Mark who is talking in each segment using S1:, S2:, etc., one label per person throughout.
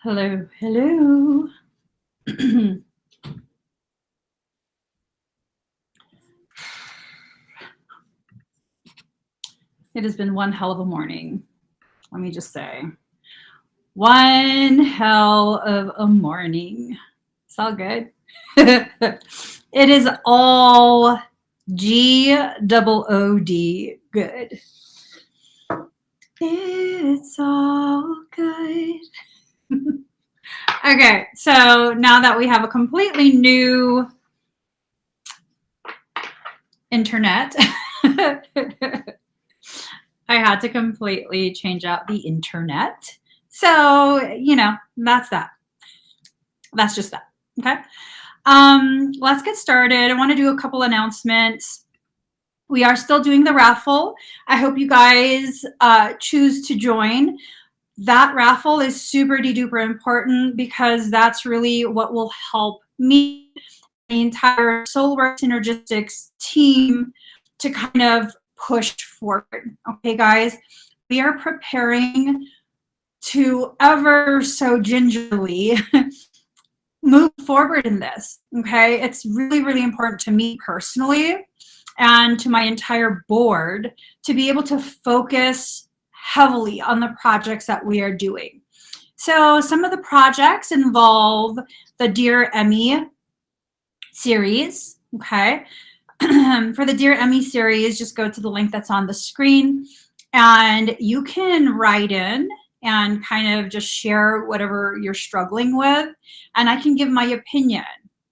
S1: Hello, hello. It has been one hell of a morning. Let me just say. One hell of a morning. It's all good. It is all G-O-O-D good. It's all good. Okay, so now that we have a completely new internet, I had to completely change out the internet. So, you know, that's that. That's just that. Okay. Let's get started. I want to do a couple announcements. We are still doing the raffle. I hope you guys choose to join. That raffle is super duper important because that's really what will help me, the entire SoulWorks Synergistics team, to kind of push forward. Okay, guys, we are preparing to ever so gingerly move forward in this. Okay, it's really, really important to me personally and to my entire board to be able to focus heavily on the projects that we are doing. So some of the projects involve the Dear Emmy series. Okay. For the Dear Emmy series, just go to the link that's on the screen and you can write in and kind of just share whatever you're struggling with, and I can give my opinion.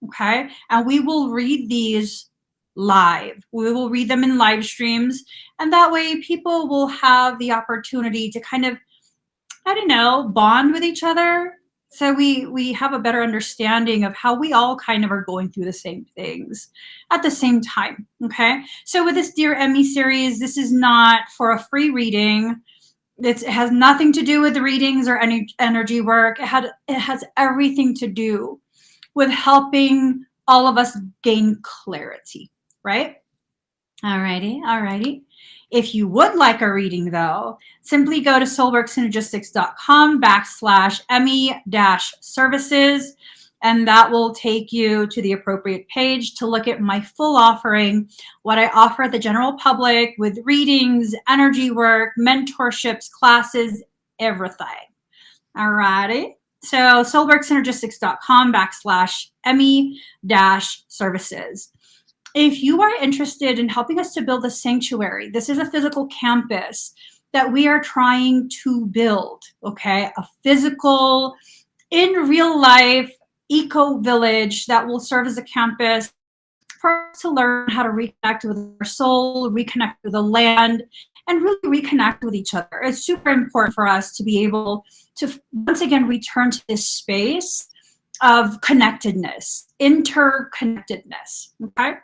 S1: Okay. And we will read these live. We will read them in live streams, and that way people will have the opportunity to kind of, I don't know, bond with each other. So we have a better understanding of how we all kind of are going through the same things at the same time. Okay. So with this Dear Emmy series, this is not for a free reading. It has nothing to do with the readings or any energy work. It has everything to do with helping all of us gain clarity, right? Alrighty. If you would like a reading, though, simply go to soulworksynergistics.com/Emmy-services, and that will take you to the appropriate page to look at my full offering, what I offer the general public with readings, energy work, mentorships, classes, everything. Alrighty. So soulworksynergistics.com/Emmy-services. If you are interested in helping us to build a sanctuary, this is a physical campus that we are trying to build, okay? A physical, in real life, eco village that will serve as a campus for us to learn how to reconnect with our soul, reconnect with the land, and really reconnect with each other. It's super important for us to be able to once again return to this space of connectedness, interconnectedness, okay?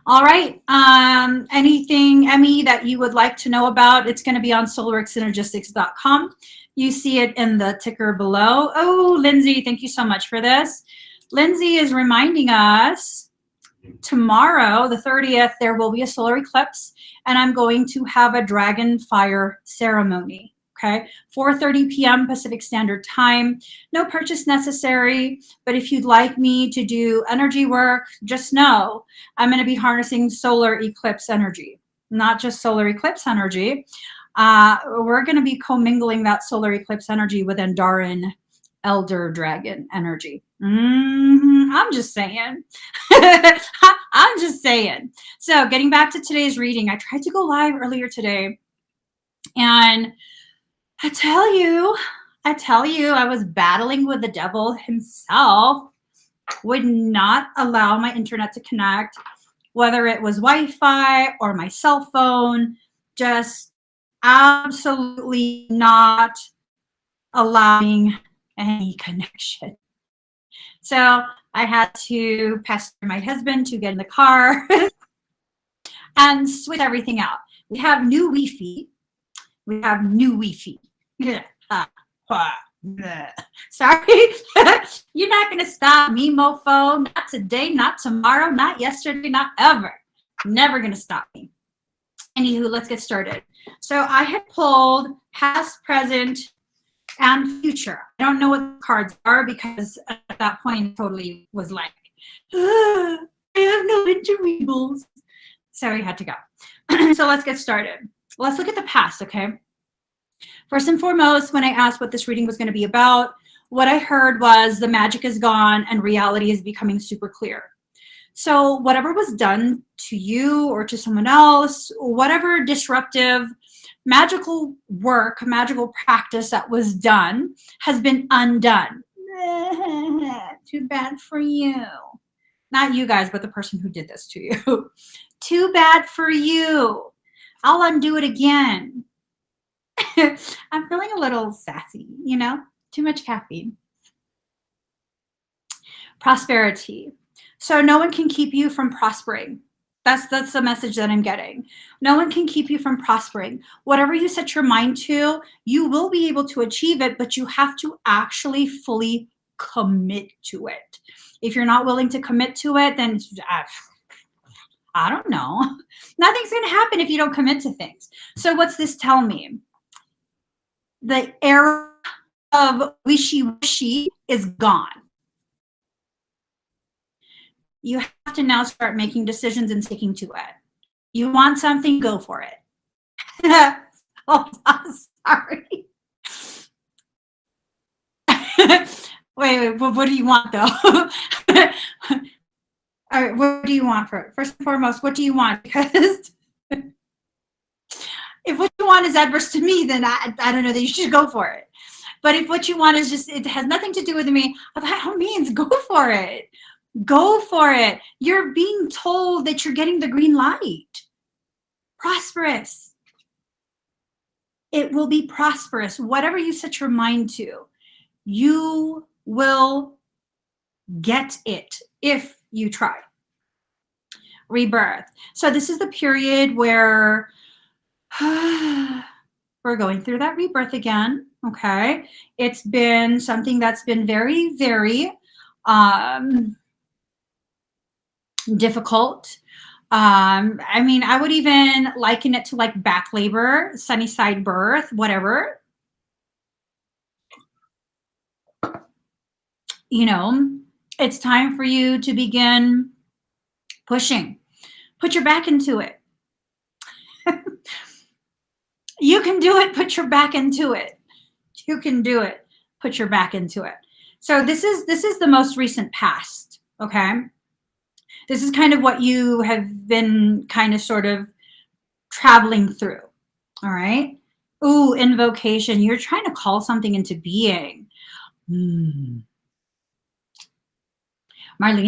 S1: All right. Anything, Emmy, that you would like to know about? It's going to be on soulworksynergistics.com. You see it in the ticker below. Oh, Lindsay, thank you so much for this. Lindsay is reminding us tomorrow, the 30th, there will be a solar eclipse, and I'm going to have a dragon fire ceremony. Okay, 4:30 p.m. Pacific Standard Time. No purchase necessary, but if you'd like me to do energy work, just know I'm going to be harnessing solar eclipse energy, not just solar eclipse energy. We're going to be commingling that solar eclipse energy with Andaran elder dragon energy. I'm just saying. I'm just saying. So getting back to today's reading, I tried to go live earlier today, and I tell you, I was battling with the devil himself, would not allow my internet to connect. whether it was Wi-Fi or my cell phone, just absolutely not allowing any connection. So I had to pester my husband to get in the car and switch everything out. We have new Wi-Fi. We have new Wi-Fi. Sorry. You're not going to stop me, mofo. Not today, not tomorrow, not yesterday, not ever. Never going to stop me. Anywho, let's get started. So I had pulled past, present, and future. I don't know what the cards are because at that point totally was like, I have no interweables. So we had to go. So let's get started. Let's look at the past, okay? First and foremost, when I asked what this reading was going to be about, what I heard was the magic is gone and reality is becoming super clear. So whatever was done to you or to someone else, whatever disruptive magical work, magical practice that was done has been undone. Too bad for you. Not you guys, but the person who did this to you. Too bad for you. I'll undo it again. I'm feeling a little sassy, you know, too much caffeine. Prosperity. So no one can keep you from prospering. That's the message that I'm getting. No one can keep you from prospering. Whatever you set your mind to, you will be able to achieve it, but you have to actually fully commit to it. If you're not willing to commit to it, then I don't know. Nothing's going to happen if you don't commit to things. So what's this tell me? The era of wishy-washy is gone. You have to now start making decisions and sticking to it. You want something, go for it. Oh, I'm sorry. wait, what do you want though? All right, what do you want first and foremost? What do you want? Because if what you want is adverse to me, then I don't know that you should go for it. But if what you want is just, it has nothing to do with me, by all means, go for it. Go for it. You're being told that you're getting the green light. Prosperous. It will be prosperous. Whatever you set your mind to, you will get it if you try. Rebirth. So this is the period where we're going through that rebirth again. Okay. It's been something that's been very, very difficult. I mean, I would even liken it to like back labor, sunny side birth, whatever. You know, it's time for you to begin pushing. Put your back into it. You can do it. Put your back into it. You can do it. Put your back into it. So this is the most recent past. Okay. This is kind of what you have been kind of sort of traveling through. All right. Ooh, invocation. You're trying to call something into being. Marlene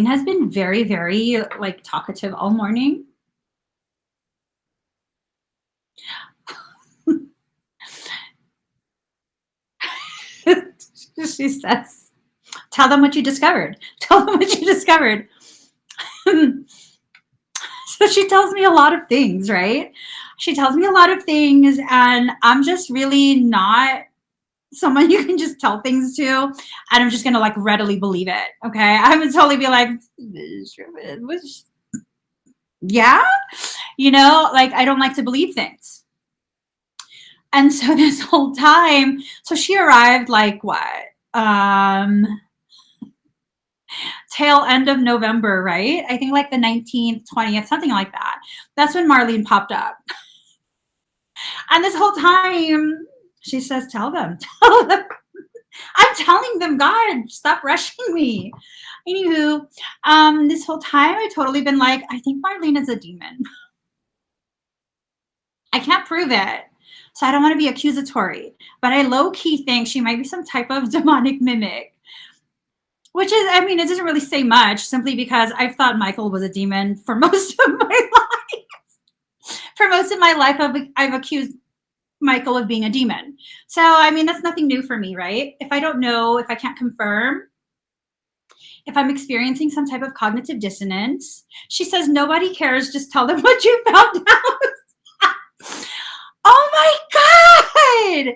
S1: has been very, very like talkative all morning. She says, tell them what you discovered. Tell them what you discovered. So she tells me a lot of things, right? She tells me a lot of things, and I'm just really not someone you can just tell things to, and I'm just gonna like readily believe it. Okay, I would totally be like, yeah, you know, like I don't like to believe things. And so this whole time, so she arrived like what? Tail end of November, right? I think like the 19th, 20th, something like that. That's when Marlene popped up. And this whole time, she says, tell them. I'm telling them, God, stop rushing me. Anywho, this whole time, I've totally been like, I think Marlene is a demon. I can't prove it. So I don't want to be accusatory. But I low-key think she might be some type of demonic mimic. which is, I mean, it doesn't really say much simply because I've thought Michael was a demon for most of my life. For most of my life, I've accused Michael of being a demon. So, I mean, that's nothing new for me, right? If I don't know, if I can't confirm, if I'm experiencing some type of cognitive dissonance, she says, nobody cares. Just tell them what you found out. Oh my God.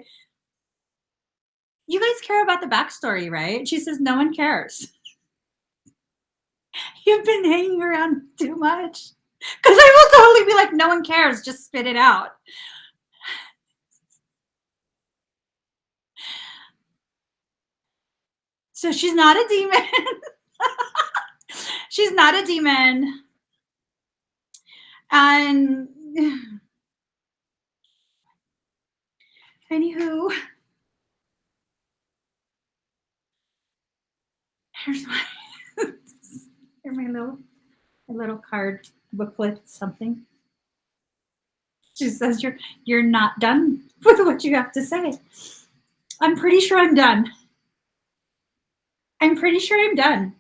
S1: You guys care about the backstory, right? She says, no one cares. You've been hanging around too much. Because I will totally be like, no one cares. Just spit it out. So she's not a demon. She's not a demon. And anywho, here's my little card booklet something. She says you're not done with what you have to say. I'm pretty sure I'm done. I'm pretty sure I'm done.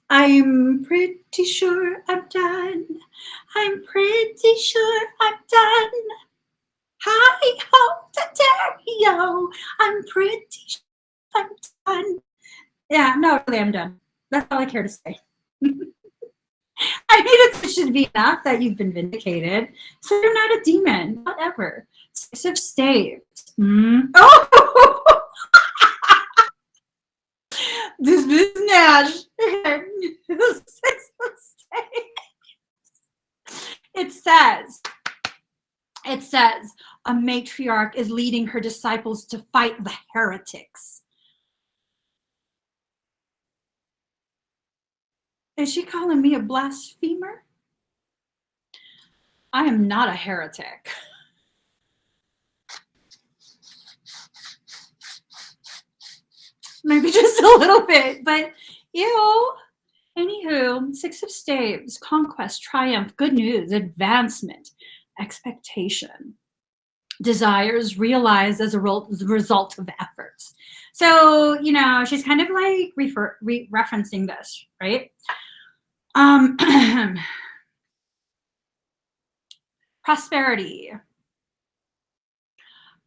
S1: I'm pretty sure I'm done. I'm pretty sure I'm done. Hi ho to I'm pretty sure I'm done. Yeah, no, really, I'm done. That's all I care to say. I mean, it should be enough that you've been vindicated. So you're not a demon, not ever. 6 of Staves. Oh! This is Nash. 6 of Staves. It says, a matriarch is leading her disciples to fight the heretics. Is she calling me a blasphemer? I am not a heretic. Maybe just a little bit, but ew. Anywho, 6 of Staves, conquest, triumph, good news, advancement, expectation, desires realized as a result of efforts. So, you know, she's kind of like referencing this, right? Prosperity.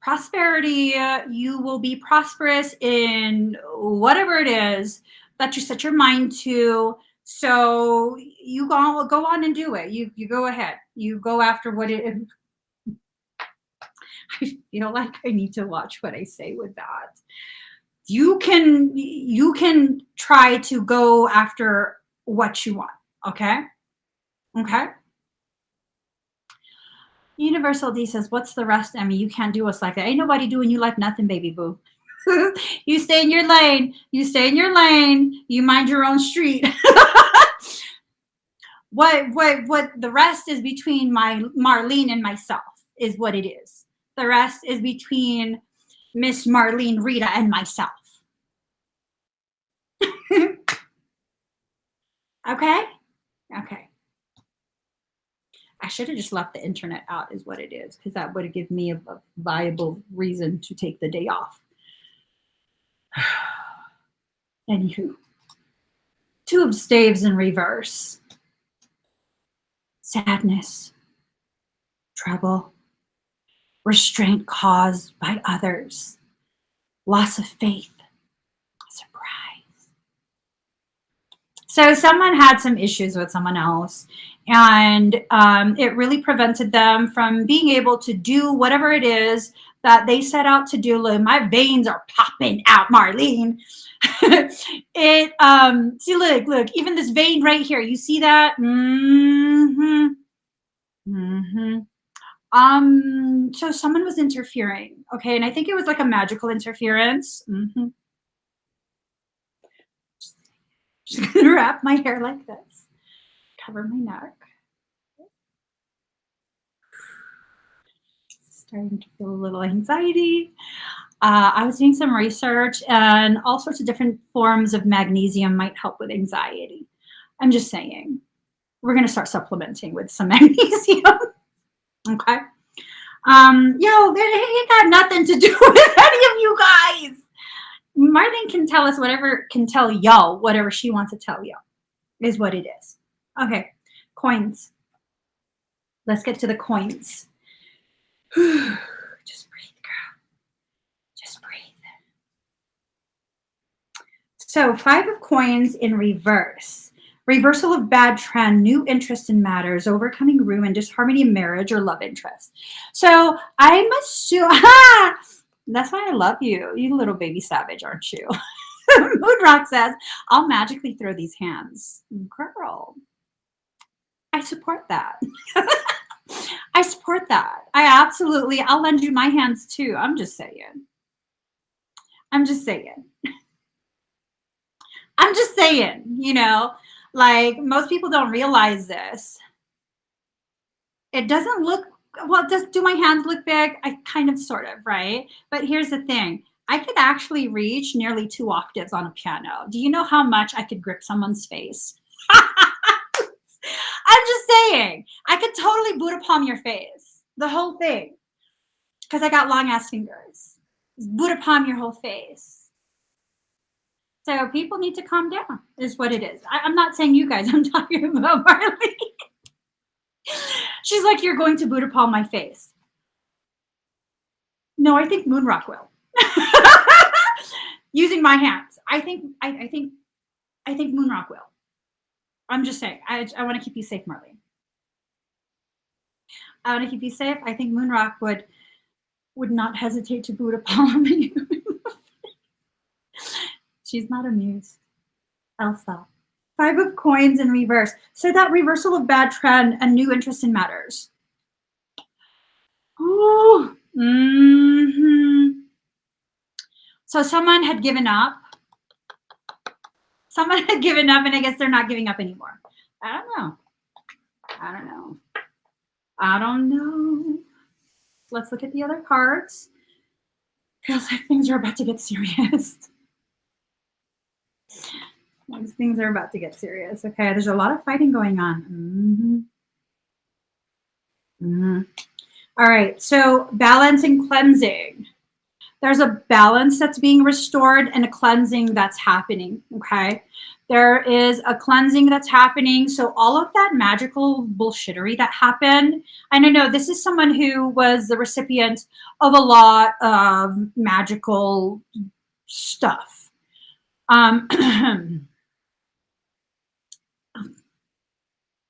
S1: Prosperity, you will be prosperous in whatever it is that you set your mind to. So you go on and do it. You go ahead. You go after what it is. I feel like I need to watch what I say with that. You can try to go after what you want. Okay. Universal D says, what's the rest, Emmy? You can't do us like that. Ain't nobody doing you like nothing, baby boo. You stay in your lane. You stay in your lane. You mind your own street. What the rest is between Marlene and myself is what it is. The rest is between Miss Marlene, Rita, and myself. Okay. I should have just left the internet out is what it is, because that would have given me a viable reason to take the day off. Anywho, 2 of Staves in reverse. Sadness, trouble, restraint caused by others, loss of faith, surprise. So someone had some issues with someone else, and it really prevented them from being able to do whatever it is that they set out to do. Look, my veins are popping out, Marlene. See, look, even this vein right here, you see that? So someone was interfering, okay, and I think it was like a magical interference. Just gonna wrap my hair like this, cover my neck. Starting to feel a little anxiety. I was doing some research, and all sorts of different forms of magnesium might help with anxiety. I'm just saying, we're going to start supplementing with some magnesium. Okay. Yo, it ain't got nothing to do with any of you guys. Marlene can tell us whatever, can tell y'all whatever she wants to tell y'all, is what it is. Okay, coins. Let's get to the coins. Just breathe, girl. Just breathe. So 5 of coins in reverse. Reversal of bad trend, new interest in matters, overcoming ruin, disharmony in marriage or love interest. So I'm assuming, that's why I love you. You little baby savage, aren't you? Moonrock says, I'll magically throw these hands. Girl, I support that. I support that. I'll lend you my hands too. I'm just saying. I'm just saying, you know, like most people don't realize this. It doesn't look, well, do my hands look big? I kind of, sort of, right? But here's the thing. I could actually reach nearly 2 octaves on a piano. Do you know how much I could grip someone's face? I'm just saying, I could totally boot a palm your face, the whole thing, because I got long ass fingers. Boot a palm your whole face. So people need to calm down, is what it is. I'm not saying you guys, I'm talking about Marley. She's like, you're going to boot a palm my face. No, I think Moonrock will. Using my hands. I think Moonrock will. I'm just saying, I want to keep you safe, Marley. I want to keep you safe. I think Moonrock would not hesitate to boot a palm you. She's not amused. I'll stop. 5 of coins in reverse. So that reversal of bad trend, a new interest in matters. Oh, So someone had given up. Someone had given up, and I guess they're not giving up anymore. I don't know. Let's look at the other cards. Feels like things are about to get serious. Things are about to get serious. Okay, there's a lot of fighting going on. All right, so balance and cleansing. There's a balance that's being restored and a cleansing that's happening, okay? There is a cleansing that's happening. So all of that magical bullshittery that happened, and I know this is someone who was the recipient of a lot of magical stuff. I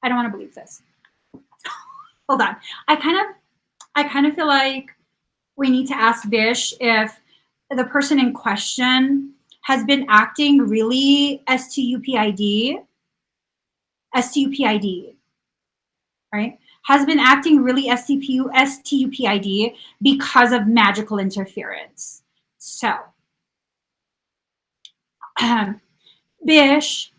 S1: don't want to believe this. Hold on. I kind of feel like we need to ask Bish if the person in question has been acting really STUPID, right? Has been acting really STUPID because of magical interference. So, Bish,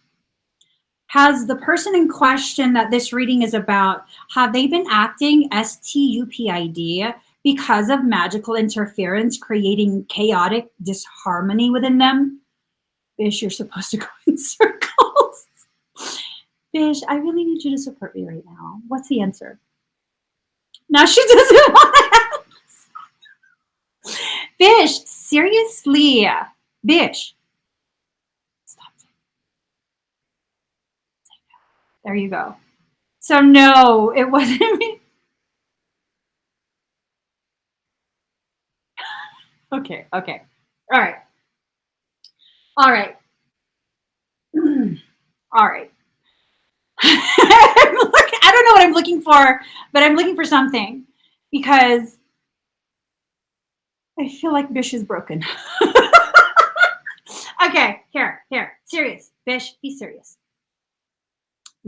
S1: has the person in question that this reading is about, have they been acting STUPID because of magical interference, creating chaotic disharmony within them? Bish, you're supposed to go in circles. Bish, I really need you to support me right now. What's the answer? Now she doesn't want to ask. Bish, seriously. Bish. Stop. There you go. So no, it wasn't me. Okay. All right. All right. I don't know what I'm looking for, but I'm looking for something because I feel like Bish is broken. Okay, here. Serious. Bish, be serious.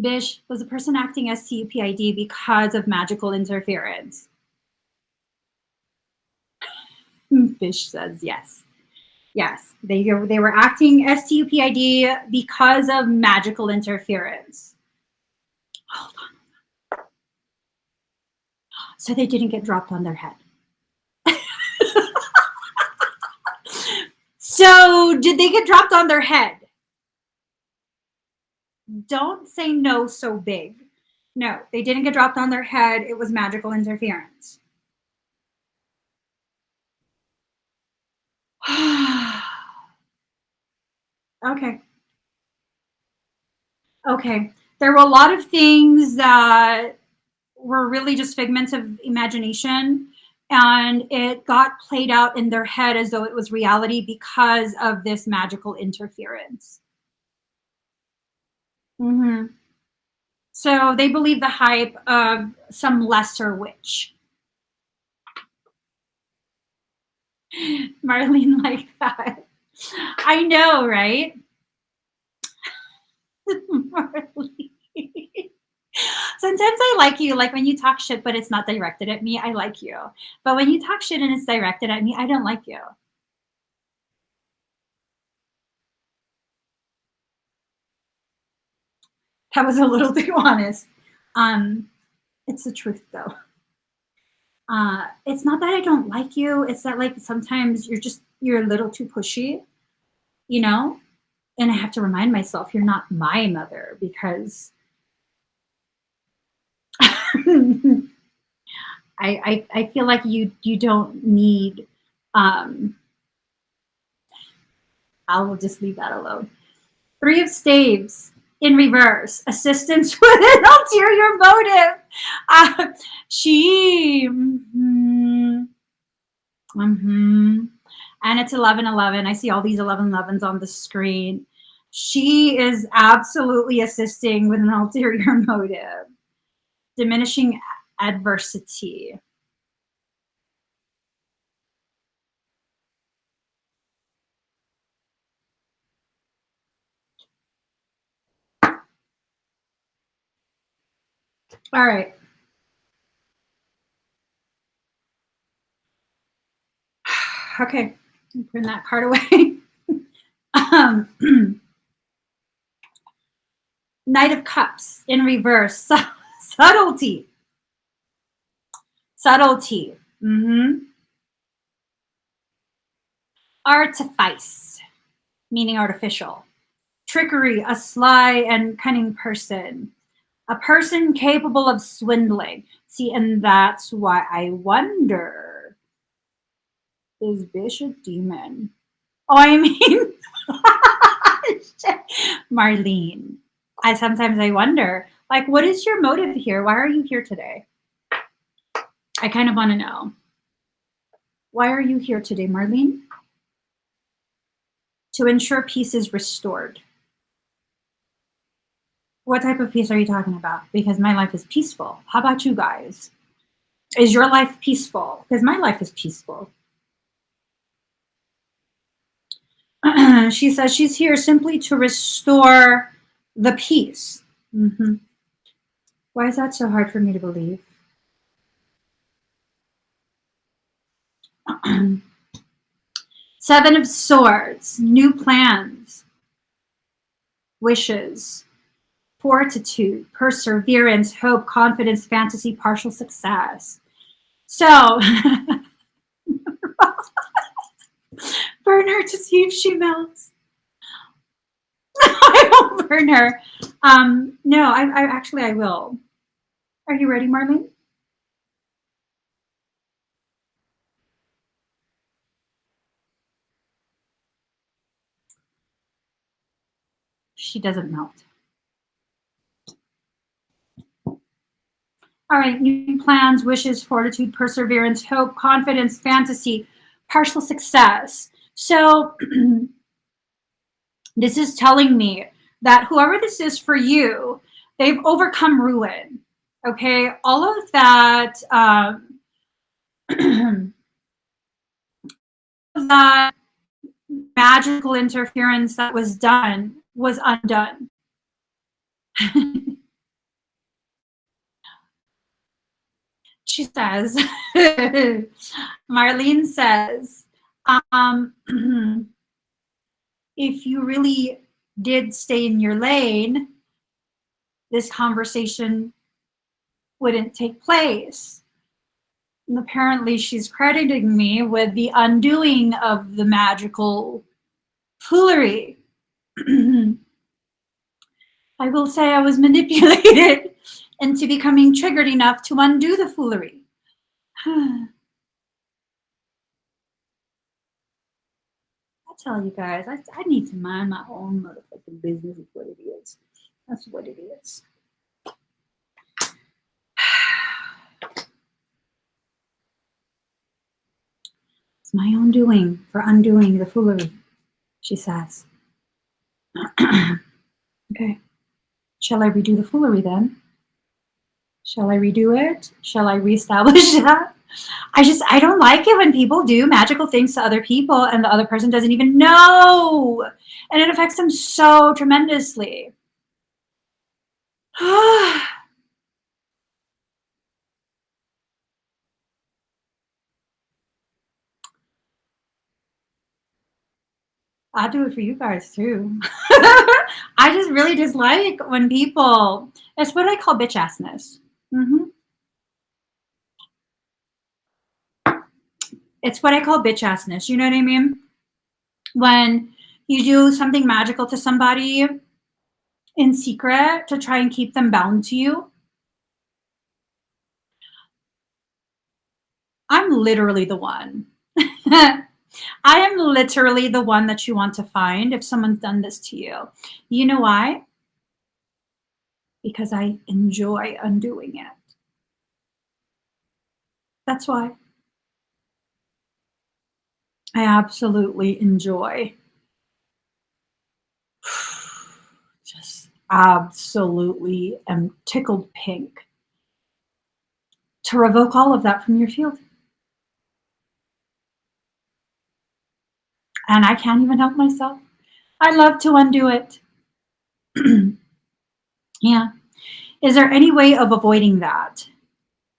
S1: Bish, was the person acting as STUPID because of magical interference? Bish says yes. Yes, they were acting STUPID because of magical interference. Hold on. So they didn't get dropped on their head. So did they get dropped on their head? Don't say no so big. No, they didn't get dropped on their head. It was magical interference. Okay. Okay. There were a lot of things that were really just figments of imagination, and it got played out in their head as though it was reality because of this magical interference. Hmm. So they believe the hype of some lesser witch. Marlene, like that. I know, right? Marlene. Sometimes I like you, like when you talk shit, but it's not directed at me, I like you. But when you talk shit and it's directed at me, I don't like you. That was a little too honest. Um, it's the truth though. It's not that I don't like you, it's that like sometimes you're a little too pushy, you know? And I have to remind myself you're not my mother because I feel like you don't need um I will just leave that alone. Three of Staves in reverse. Assistance with an ulterior motive. Uh, she. And it's 11:11. I see all these 11:11s on the screen. She is absolutely assisting with an ulterior motive. Diminishing adversity. All right. Okay. Bring that card away. Knight of Cups in reverse. Subtlety. Subtlety. Artifice, meaning artificial. Trickery, a sly and cunning person. A person capable of swindling. See, and that's why I wonder, is Bishop demon? Oh, I mean, Marlene. Sometimes I wonder, like, what is your motive here? Why are you here today? I kind of want to know. Why are you here today, Marlene? To ensure peace is restored. What type of peace are you talking about? Because my life is peaceful. How about you guys? Is your life peaceful? Because my life is peaceful. She says she's here simply to restore the peace. Why is that so hard for me to believe? Seven of Swords, new plans, wishes, fortitude, perseverance, hope, confidence, fantasy, partial success. So, burn her to see if she melts. I won't burn her. No, I actually I will. Are you ready, Marlene? She doesn't melt. All right, new plans, wishes, fortitude, perseverance, hope, confidence, fantasy, partial success. So this is telling me that whoever this is for you, they've overcome ruin. Okay, all of that, that magical interference that was done was undone. She says, Marlene says, um, if you really did stay in your lane, this conversation wouldn't take place. And apparently, she's crediting me with the undoing of the magical foolery. I will say I was manipulated into becoming triggered enough to undo the foolery. That's tell you guys, I need to mind my own motherfucking business. Is what it is. That's what it is. It's my own doing for undoing the foolery, she says. Okay. Shall I redo the foolery then? Shall I redo it? Shall I reestablish that? I don't like it when people do magical things to other people and the other person doesn't even know. And it affects them so tremendously. I do it for you guys too. I just really dislike when people, it's what I call bitch assness. It's what I call bitch assness. You know what I mean? When you do something magical to somebody in secret to try and keep them bound to you. I'm literally the one. I am literally the one that you want to find if someone's done this to you. You know why? Because I enjoy undoing it. That's why. I absolutely enjoy. Just absolutely am tickled pink to revoke all of that from your field. And I can't even help myself. I love to undo it. Yeah. Is there any way of avoiding that?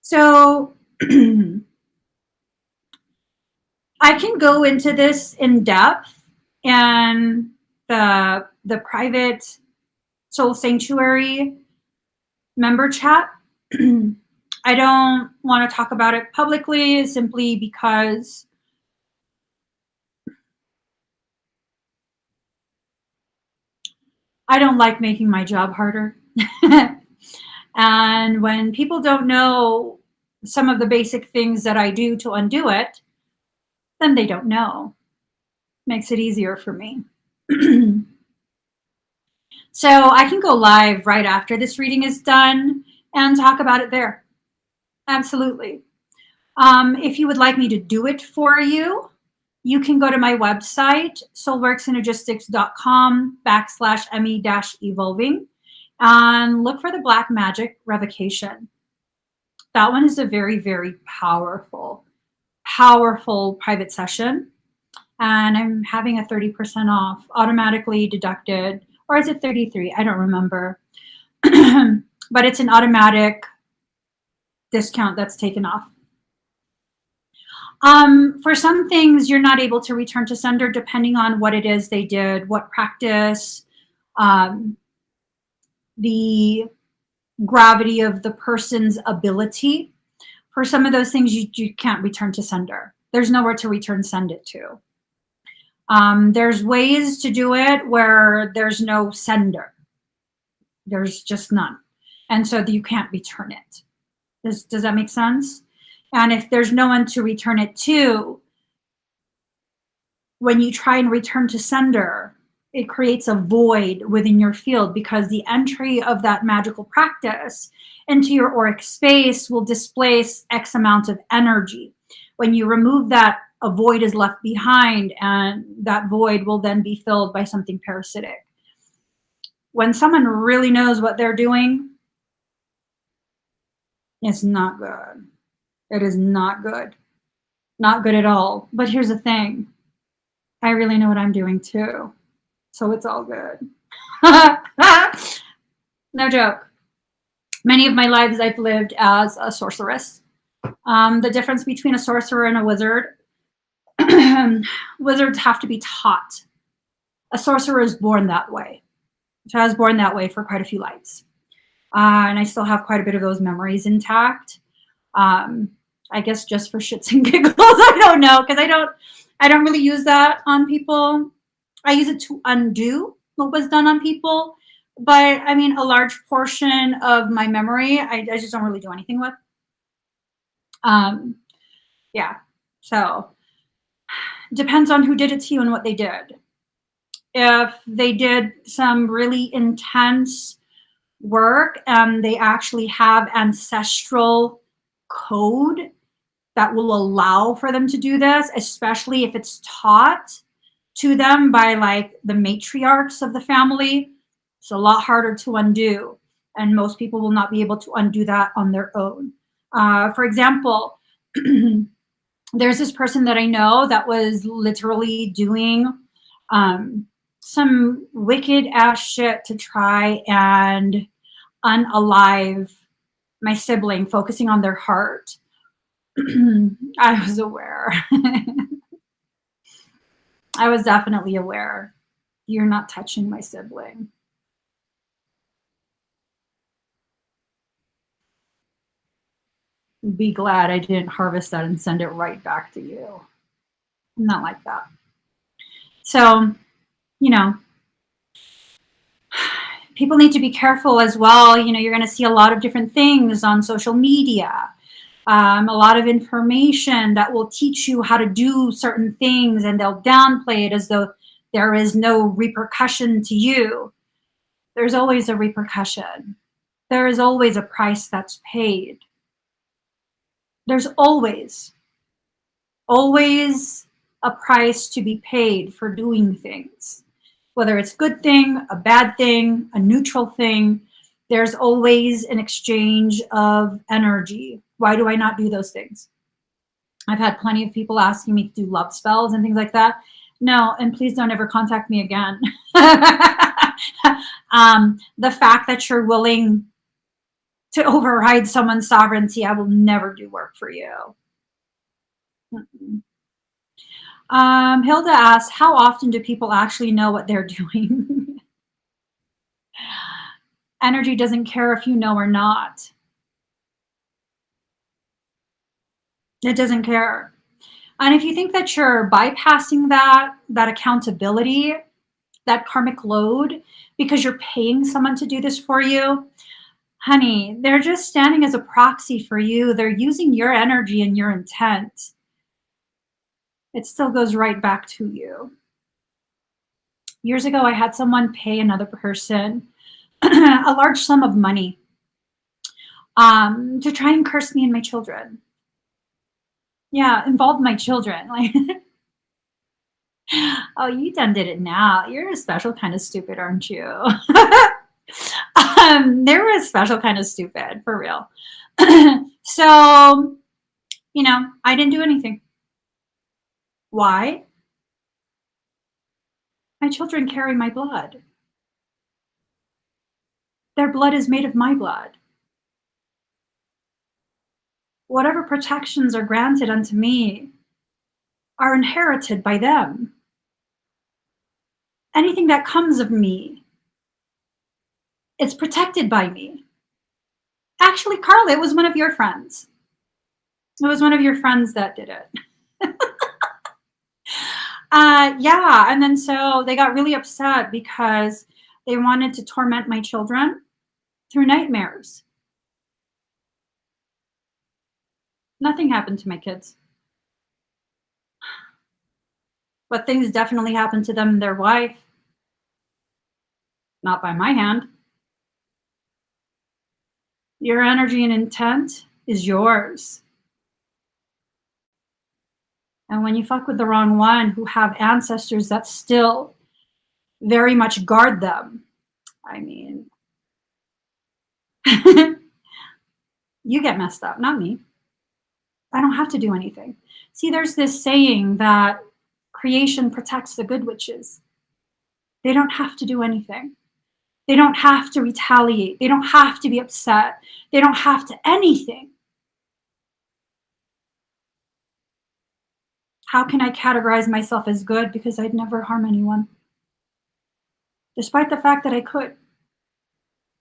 S1: So I can go into this in depth and the private Soul Sanctuary member chat. I don't want to talk about it publicly simply because I don't like making my job harder. And when people don't know some of the basic things that I do to undo it, then they don't know. Makes it easier for me. So I can go live right after this reading is done and talk about it there. Absolutely. If you would like me to do it for you, you can go to my website, soulworksynergistics.com/me-evolving and look for the Black Magic Revocation. That one is a very, very powerful private session. And I'm having a 30% off, automatically deducted, or is it 33? I don't remember. But it's an automatic discount that's taken off. For some things, you're not able to return to sender depending on what it is they did, what practice, the gravity of the person's ability. For some of those things, you can't return to sender. There's nowhere to return send it to. There's ways to do it where there's no sender. There's just none. And so you can't return it. Does that make sense? And if there's no one to return it to, when you try and return to sender, it creates a void within your field because the entry of that magical practice into your auric space will displace X amount of energy. When you remove that, a void is left behind, and that void will then be filled by something parasitic. When someone really knows what they're doing, it's not good. It is not good. Not good at all. But here's the thing. I really know what I'm doing too. So it's all good. No joke. Many of my lives I've lived as a sorceress. The difference between a sorcerer and a wizard, wizards have to be taught. A sorcerer is born that way. So I was born that way for quite a few lives. And I still have quite a bit of those memories intact. I guess just for shits and giggles. I don't know, because I don't really use that on people. I use it to undo what was done on people. But I mean, a large portion of my memory, I just don't really do anything with. Yeah. So Depends on who did it to you and what they did. If they did some really intense work and they actually have ancestral code that will allow for them to do this, especially if it's taught to them by like the matriarchs of the family, it's a lot harder to undo. And most people will not be able to undo that on their own. For example, there's this person that I know that was literally doing some wicked ass shit to try and unalive my sibling, focusing on their heart. I was aware. I was definitely aware. You're not touching my sibling. Be glad I didn't harvest that and send it right back to you. I'm not like that. So, you know, people need to be careful as well. You know, you're going to see a lot of different things on social media, a lot of information that will teach you how to do certain things, and they'll downplay it as though there is no repercussion to you. There's always a repercussion. There is always a price that's paid. There's always a price to be paid for doing things. Whether it's a good thing, a bad thing, a neutral thing, there's always an exchange of energy. Why do I not do those things? I've had plenty of people asking me to do love spells and things like that. No, and please don't ever contact me again. The fact that you're willing to override someone's sovereignty, I will never do work for you. Mm-mm. Hilda asks, how often do people actually know what they're doing? Energy doesn't care if you know or not. It doesn't care. And if you think that you're bypassing that accountability, that karmic load, because you're paying someone to do this for you, honey, they're just standing as a proxy for you. They're using your energy and your intent. It still goes right back to you. Years ago, I had someone pay another person a large sum of money to try and curse me and my children. Yeah, involved my children. Like, oh, you done did it now. You're a special kind of stupid, aren't you? They were a special kind of stupid, for real. So, you know, I didn't do anything. Why? My children carry my blood. Their blood is made of my blood. Whatever protections are granted unto me are inherited by them. Anything that comes of me, it's protected by me. Actually, Carla, it was one of your friends. It was one of your friends that did it. Yeah, and then so they got really upset because they wanted to torment my children through nightmares. Nothing happened to my kids. But things definitely happened to them and their wife. Not by my hand. Your energy and intent is yours. And when you fuck with the wrong one who have ancestors that still very much guard them, I mean, you get messed up, not me. I don't have to do anything. See, there's this saying that creation protects the good witches. They don't have to do anything. They don't have to retaliate. They don't have to be upset. They don't have to anything. How can I categorize myself as good? Because I'd never harm anyone. Despite the fact that I could.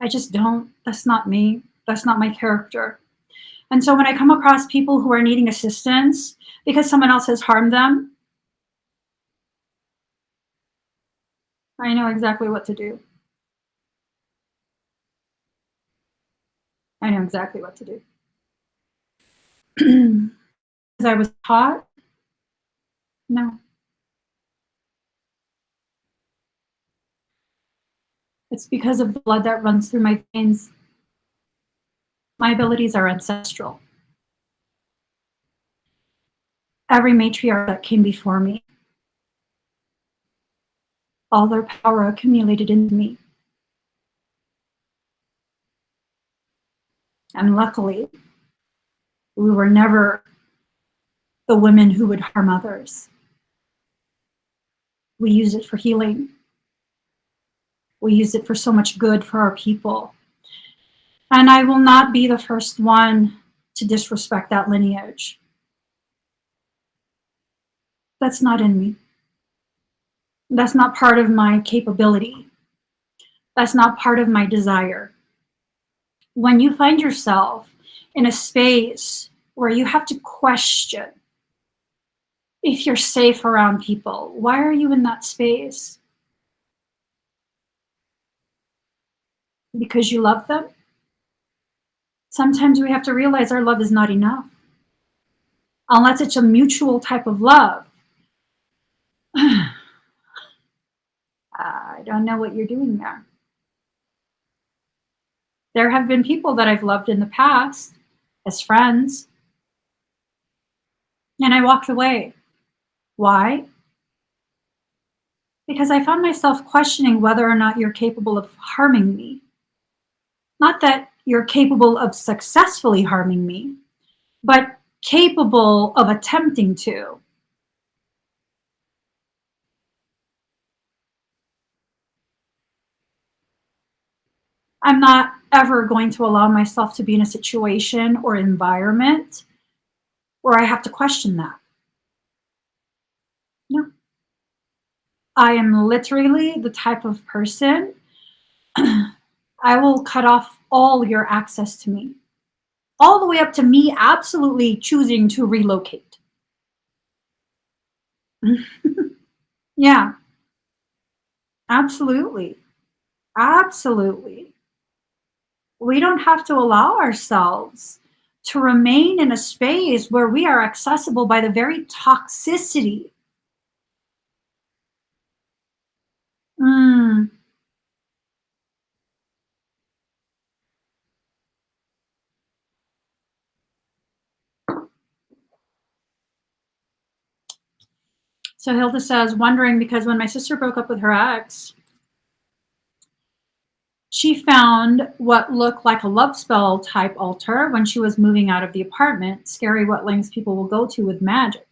S1: I just don't. That's not me. That's not my character. And so when I come across people who are needing assistance because someone else has harmed them, I know exactly what to do. I know exactly what to do. Because I was taught, no. It's because of the blood that runs through my veins. My abilities are ancestral. Every matriarch that came before me, all their power accumulated into me. And luckily, we were never the women who would harm others. We used it for healing. We used it for so much good for our people. And I will not be the first one to disrespect that lineage. That's not in me. That's not part of my capability. That's not part of my desire. When you find yourself in a space where you have to question if you're safe around people, why are you in that space? Because you love them? Sometimes we have to realize our love is not enough. Unless it's a mutual type of love. I don't know what you're doing there. There have been people that I've loved in the past as friends, and I walked away. Why? Because I found myself questioning whether or not you're capable of harming me. Not that you're capable of successfully harming me, but capable of attempting to. I'm not ever going to allow myself to be in a situation or environment where I have to question that. No. I am literally the type of person, I will cut off all your access to me. All the way up to me absolutely choosing to relocate. Yeah, absolutely. Absolutely. We don't have to allow ourselves to remain in a space where we are accessible by the very toxicity. Mm. So Hilda says, wondering because when my sister broke up with her ex, she found what looked like a love spell type altar when she was moving out of the apartment. Scary what lengths people will go to with magic.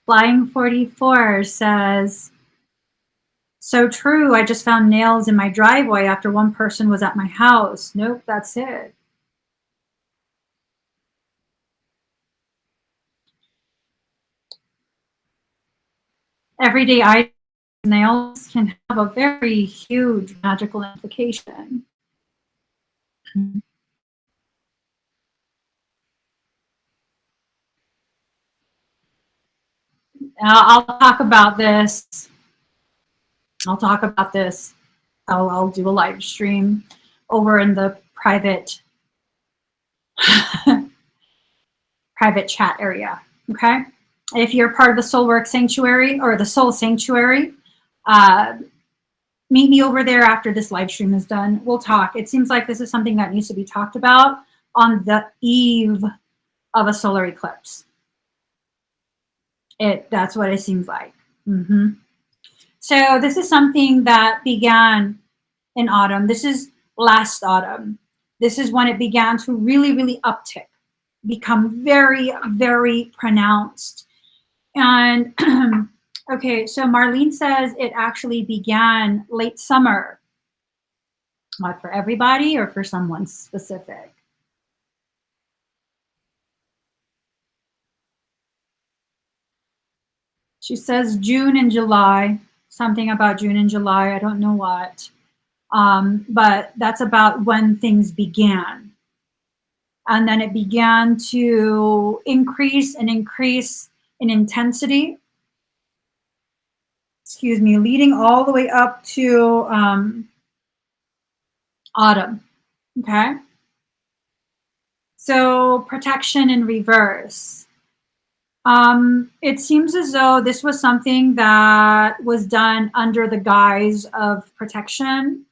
S1: Flying 44 says, so true. I just found nails in my driveway after one person was at my house. Nope, that's it. Everyday items, nails can have a very huge magical implication. I'll talk about this. I'll do a live stream over in the private private chat area. Okay. If you're part of the Soulwork Sanctuary or the Soul Sanctuary, meet me over there after this live stream is done. We'll talk. It seems like this is something that needs to be talked about on the eve of a solar eclipse. That's what it seems like. Mm-hmm. So this is something that began in autumn. This is last autumn. This is when it began to really, really uptick, become very, very pronounced. And okay, so Marlene says it actually began late summer. Not for everybody or for someone specific? She says June and July, something about June and July. I don't know what. But that's about when things began. And then it began to increase and increase in intensity. excuse me, leading all the way up to autumn. Okay. So protection in reverse. It seems as though this was something that was done under the guise of protection.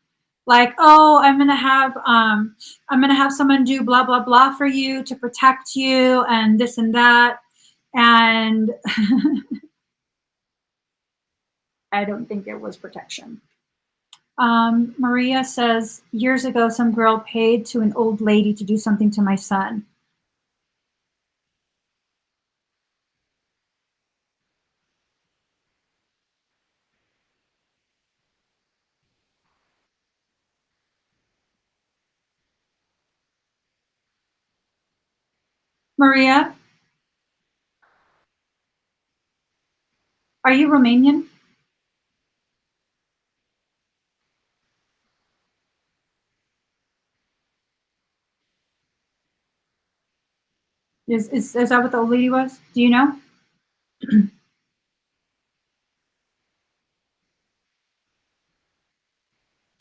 S1: Like, oh, I'm gonna have someone do blah blah blah for you to protect you and this and that. And I don't think it was protection. Maria says, years ago, some girl paid to an old lady to do something to my son. Maria, are you Romanian? Is that what the old lady was? Do you know?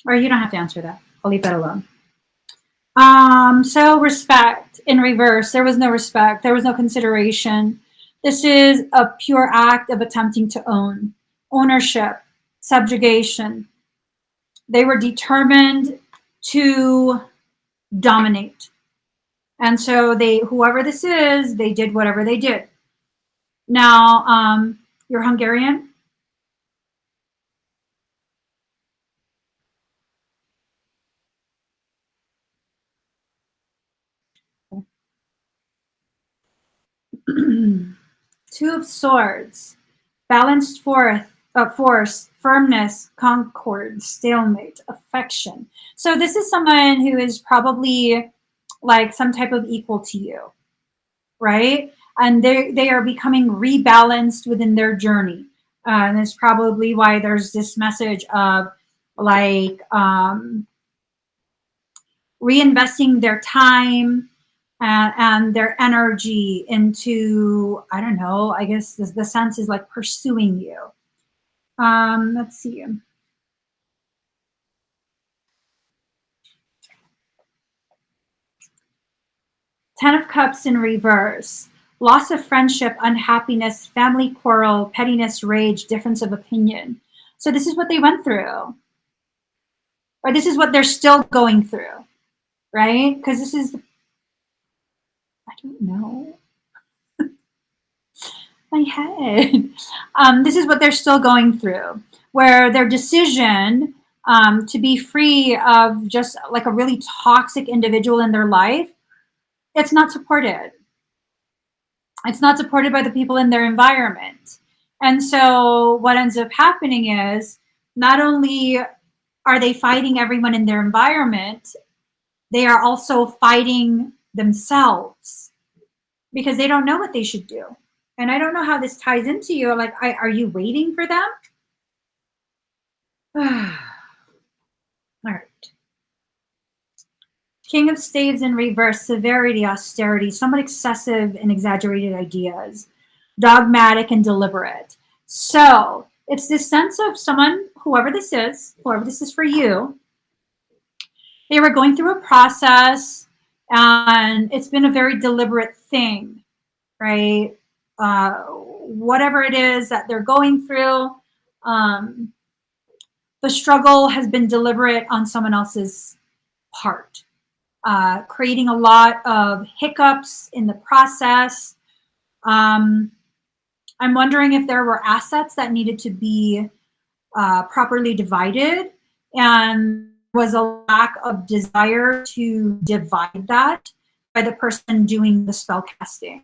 S1: Or you don't have to answer that. I'll leave that alone. So respect in reverse. There was no respect. There was no consideration. This is a pure act of attempting to own, ownership, subjugation. They were determined to dominate. And so whoever this is, they did whatever they did. Now, you're Hungarian? Two of Swords, balanced force, firmness, concord, stalemate, affection. So this is someone who is probably like some type of equal to you, right? And they are becoming rebalanced within their journey. And it's probably why there's this message of like reinvesting their time and their energy into, I don't know, I guess the sense is like pursuing you. Let's see. Ten of Cups in reverse. Loss of friendship, unhappiness, family quarrel, pettiness, rage, difference of opinion. So this is what they went through. Or this is what they're still going through, right? Because this is, I don't know, my head. This is what they're still going through, where their decision to be free of just like a really toxic individual in their life, it's not supported. It's not supported by the people in their environment. And so what ends up happening is not only are they fighting everyone in their environment, they are also fighting themselves because they don't know what they should do. And I don't know how this ties into you. Like, are you waiting for them? All right. King of Staves in reverse, severity, austerity, somewhat excessive and exaggerated ideas, dogmatic and deliberate. So it's this sense of someone, whoever this is for you, they were going through a process and it's been a very deliberate thing, right? Whatever it is that they're going through, the struggle has been deliberate on someone else's part, creating a lot of hiccups in the process. I'm wondering if there were assets that needed to be properly divided, and was a lack of desire to divide that by the person doing the spell casting.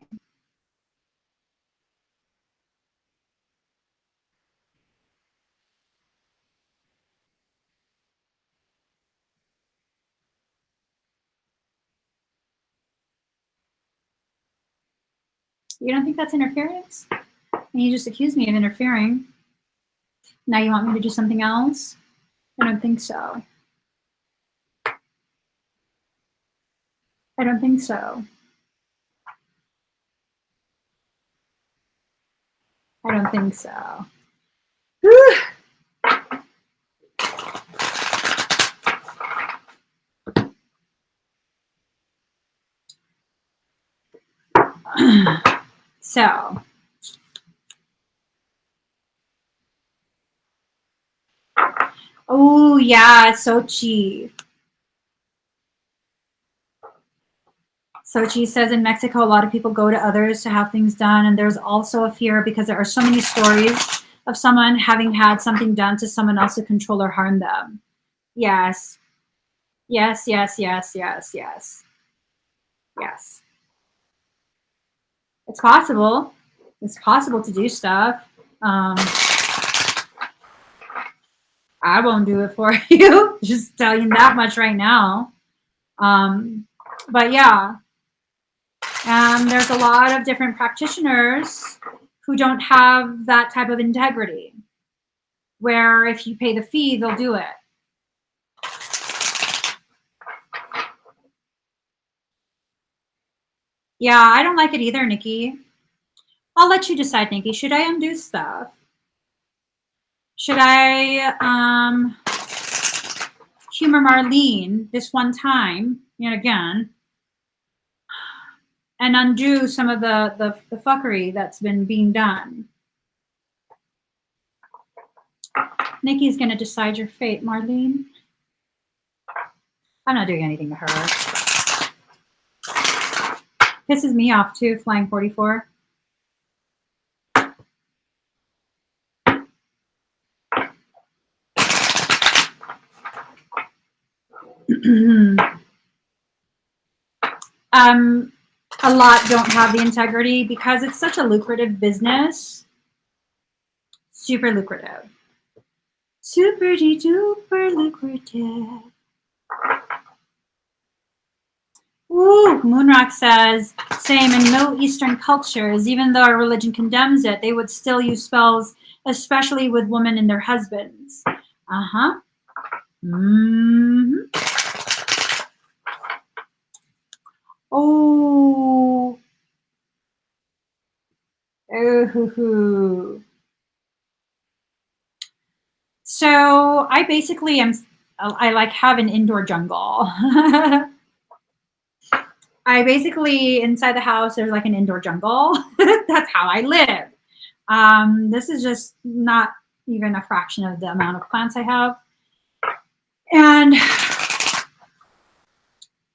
S1: You don't think that's interference? And you just accused me of interfering. Now you want me to do something else? I don't think so. I don't think so. I don't think so. Whew. So, oh yeah, Sochi. Sochi says in Mexico, a lot of people go to others to have things done. And there's also a fear because there are so many stories of someone having had something done to someone else to control or harm them. Yes. Yes, yes, yes, yes, yes. Yes. It's possible. It's possible to do stuff. I won't do it for you. Just telling you that much right now. But yeah, there's a lot of different practitioners who don't have that type of integrity, where if you pay the fee, they'll do it. Yeah, I don't like it either, Nikki. I'll let you decide, Nikki. Should I undo stuff? Should I humor Marlene this one time, yet again, and undo some of the fuckery that's been being done? Nikki's going to decide your fate, Marlene. I'm not doing anything to her. Pisses me off too, flying 44. A lot don't have the integrity because it's such a lucrative business. Super lucrative. Super duper lucrative. Ooh, Moonrock says, same in Middle Eastern cultures, even though our religion condemns it, they would still use spells, especially with women and their husbands. Uh-huh. Mm-hmm. Oh. Ooh. So I basically I like have an indoor jungle. I basically, inside the house, there's like an indoor jungle. That's how I live. This is just not even a fraction of the amount of plants I have. And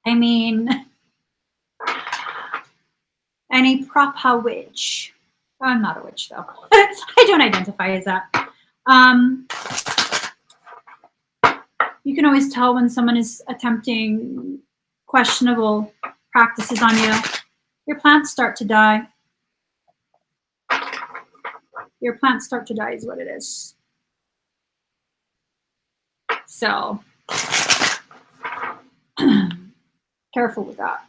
S1: I mean, any proper witch. I'm not a witch though. I don't identify as that. You can always tell when someone is attempting questionable practices on you. Your plants start to die. Your plants start to die is what it is. So careful with that.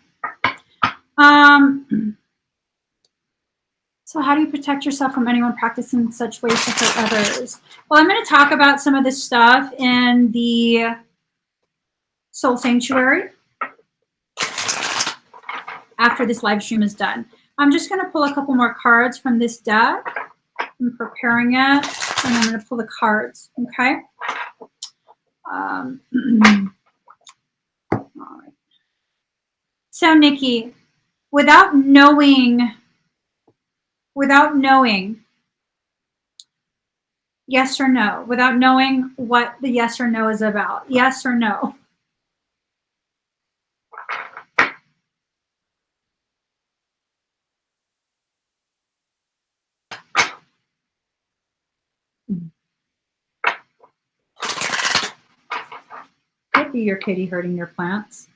S1: So how do you protect yourself from anyone practicing such ways to hurt others? Well, I'm going to talk about some of this stuff in the Soul Sanctuary after this live stream is done. I'm just going to pull a couple more cards from this deck. I'm preparing it, and I'm going to pull the cards, okay? All right. So, Nikki, without knowing, yes or no, without knowing what the yes or no is about, yes or no? Could be your kitty hurting your plants.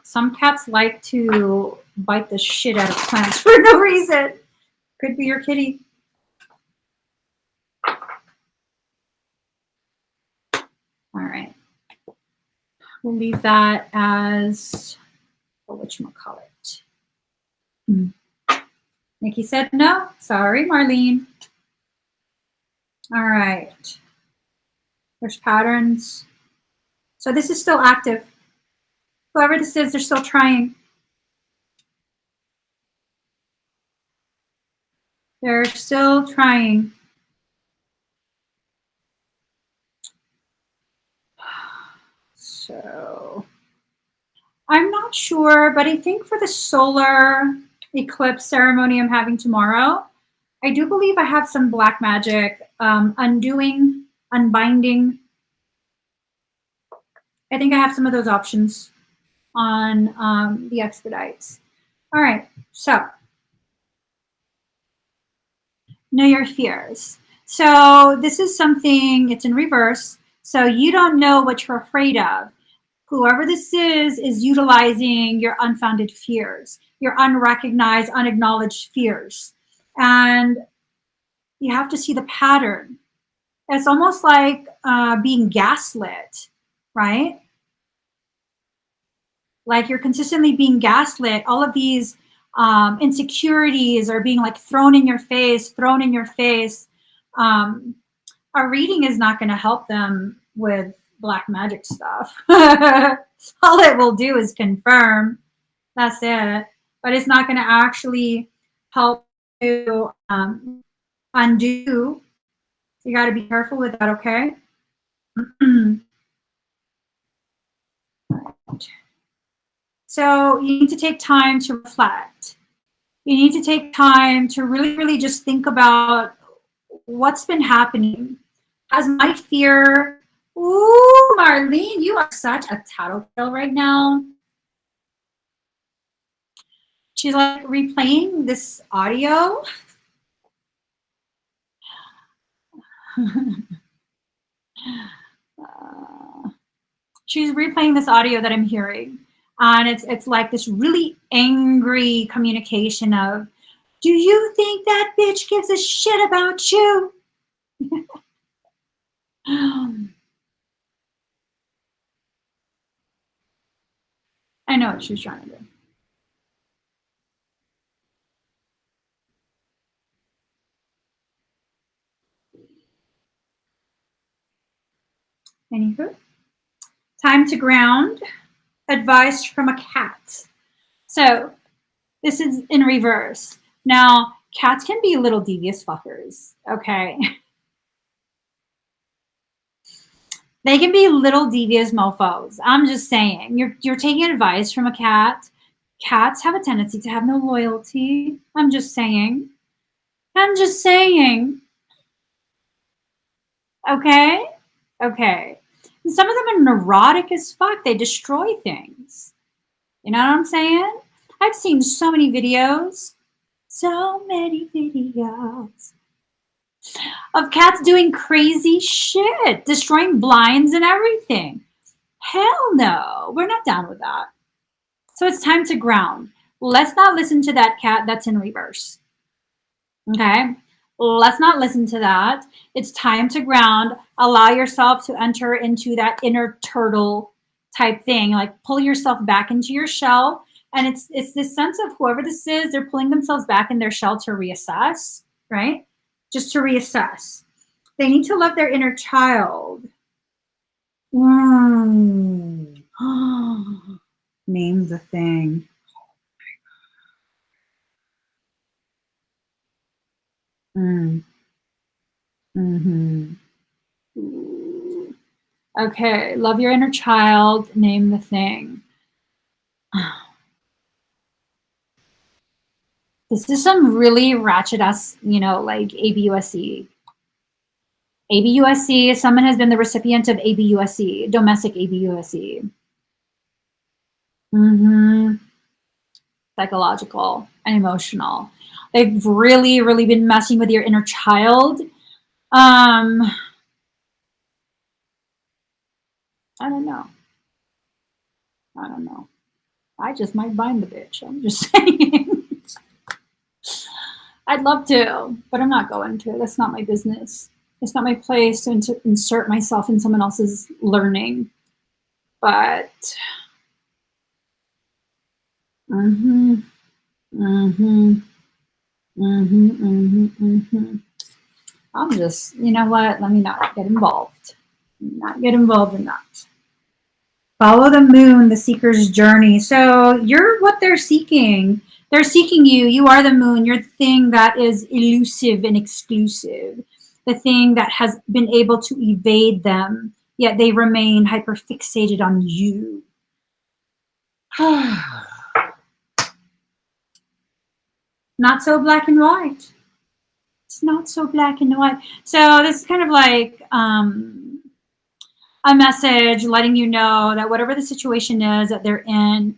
S1: Some cats like to bite the shit out of plants for no reason. Could be your kitty. All right. We'll leave that as a whatchamacallit. Nikki said no. Sorry, Marlene. All right. There's patterns. So this is still active. Whoever this is, they're still trying. They're still trying. So I'm not sure, but I think for the solar, eclipse ceremony I'm having tomorrow. I do believe I have some black magic, undoing, unbinding. I think I have some of those options on the expedites. All right, so know your fears. So this is something, it's in reverse. So you don't know what you're afraid of. Whoever this is utilizing your unfounded fears, your unrecognized, unacknowledged fears. And you have to see the pattern. It's almost like being gaslit, right? Like you're consistently being gaslit. All of these insecurities are being like thrown in your face. A reading is not going to help them with black magic stuff. All it will do is confirm. That's it. But it's not going to actually help you undo. You got to be careful with that, okay? So you need to take time to reflect. You need to take time to really, really just think about what's been happening. Has my fear, ooh, Marlene, you are such a tattletale right now. She's like replaying this audio. She's replaying this audio that I'm hearing. And it's like this really angry communication of, do you think that bitch gives a shit about you? I know what she's trying to do. Anywho, time to ground. Advice from a cat. So this is in reverse. Now, cats can be little devious fuckers, okay? They can be little devious mofos. I'm just saying. You're taking advice from a cat. Cats have a tendency to have no loyalty. I'm just saying. I'm just saying. Okay? Okay. And some of them are neurotic as fuck. They destroy things. You know what I'm saying? I've seen so many videos. So many videos of cats doing crazy shit, destroying blinds and everything. Hell no, we're not down with that. So it's time to ground. Let's not listen to that cat that's in reverse. Okay? Let's not listen to that. It's time to ground. Allow yourself to enter into that inner turtle type thing. Like pull yourself back into your shell. And it's this sense of whoever this is, they're pulling themselves back in their shell to reassess, right? Just to reassess. They need to love their inner child. Name the thing. Okay, love your inner child. Name the thing. This is some really ratchet ass, like ABUSC. ABUSC, someone has been the recipient of ABUSC, domestic ABUSC. Psychological and emotional. They've really, really been messing with your inner child. I don't know. I just might bind the bitch. I'm just saying. I'd love to, but I'm not going to. That's not my business. It's not my place to insert myself in someone else's learning. But I'm just, you know what? Let me not get involved. Not get involved in that. Follow the moon, the seeker's journey. So you're what they're seeking. They're seeking you. You are the moon. You're the thing that is elusive and exclusive. The thing that has been able to evade them, yet they remain hyperfixated on you. Not so black and white. It's not so black and white. So this is kind of like a message letting you know that whatever the situation is that they're in,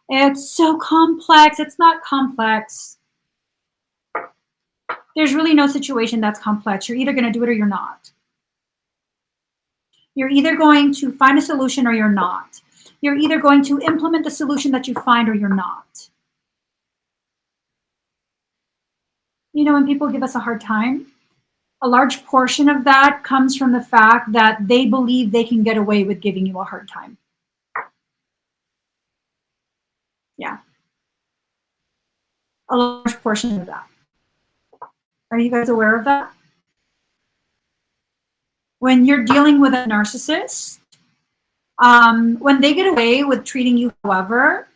S1: it's so complex. It's not complex. There's really no situation that's complex. You're either going to do it or you're not. You're either going to find a solution or you're not. You're either going to implement the solution that you find or you're not. You know, when people give us a hard time, a large portion of that comes from the fact that they believe they can get away with giving you a hard time. Yeah. A large portion of that. Are you guys aware of that? When you're dealing with a narcissist, when they get away with treating you however,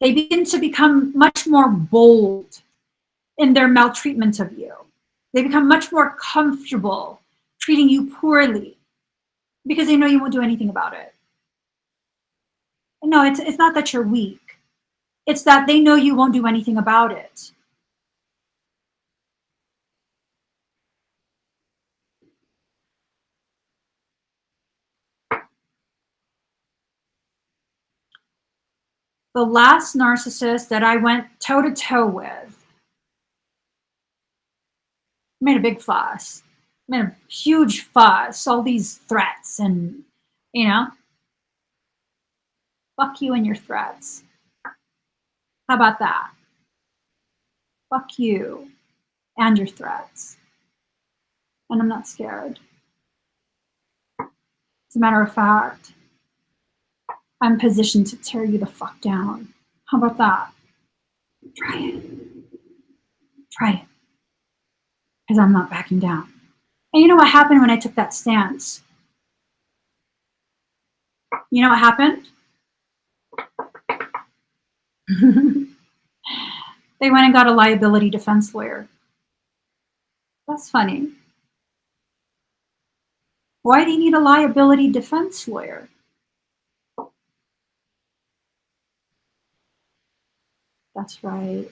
S1: they begin to become much more bold in their maltreatment of you. They become much more comfortable treating you poorly because they know you won't do anything about it. No, it's not that you're weak. It's that they know you won't do anything about it. The last narcissist that I went toe to toe with made a big fuss, made a huge fuss, all these threats and, you know, fuck you and your threats. How about that? Fuck you and your threats. And I'm not scared. As a matter of fact, I'm positioned to tear you the fuck down. How about that? Try it. Try it. Because I'm not backing down. And you know what happened when I took that stance? You know what happened? They went and got a liability defense lawyer. That's funny. Why do you need a liability defense lawyer? That's right.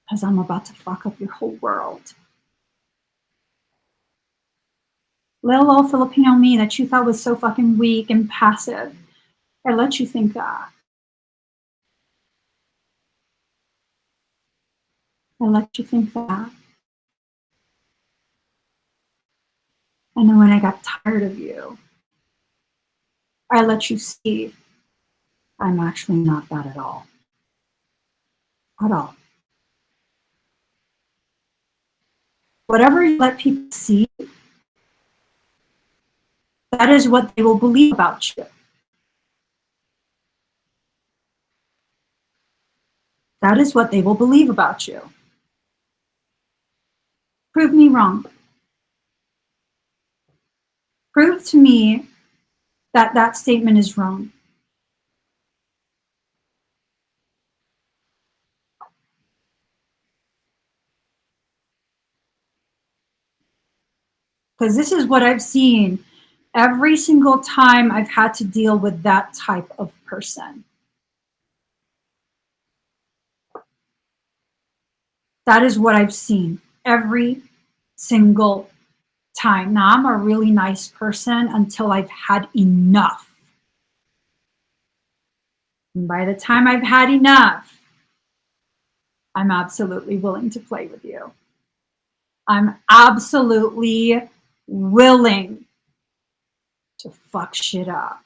S1: Because I'm about to fuck up your whole world. Little old Filipino me that you thought was so fucking weak and passive. I let you think that. I let you think that. And then when I got tired of you, I let you see I'm actually not that at all. At all. Whatever you let people see, that is what they will believe about you. That is what they will believe about you. Prove me wrong. Prove to me that that statement is wrong. Because this is what I've seen every single time I've had to deal with that type of person. That is what I've seen every single time. Now, I'm a really nice person until I've had enough. And by the time I've had enough, I'm absolutely willing to play with you. I'm absolutely willing to fuck shit up.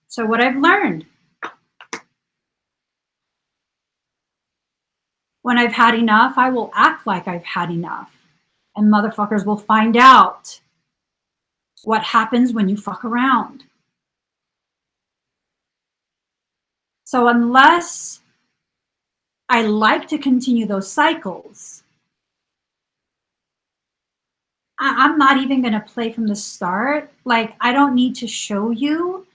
S1: So what I've learned, when I've had enough, I will act like I've had enough. And motherfuckers will find out what happens when you fuck around. So unless I like to continue those cycles, I'm not even going to play from the start. Like, I don't need to show you,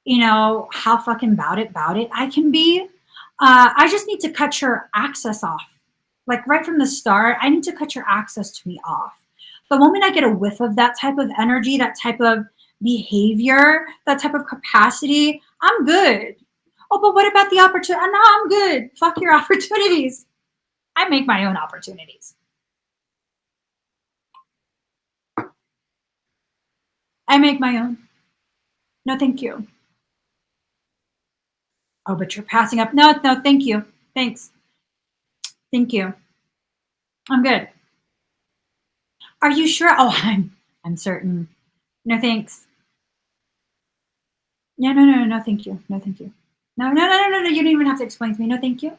S1: you know, how fucking bout it I can be. I just need to cut your access off. Like right from the start, I need to cut your access to me off. The moment I get a whiff of that type of energy, that type of behavior, that type of capacity, I'm good. Oh, but what about the opportunity? No, I'm good. Fuck your opportunities. I make my own opportunities. I make my own. No, thank you. Oh, but you're passing up. No, no, thank you. Thanks. Thank you. I'm good. Are you sure? Oh, I'm certain. No, thanks. No, no, no, no, no, thank you. No, thank you. No, no, no, no, no, no. You don't even have to explain to me. No, thank you.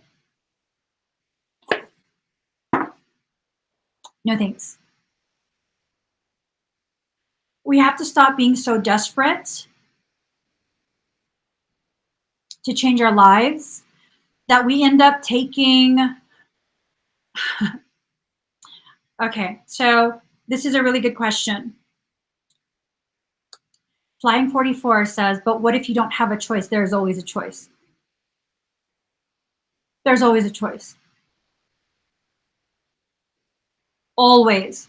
S1: No, thanks. We have to stop being so desperate to change our lives that we end up taking. Okay, so this is a really good question. Flying 44 says, but what if you don't have a choice? There's always a choice. There's always a choice. Always.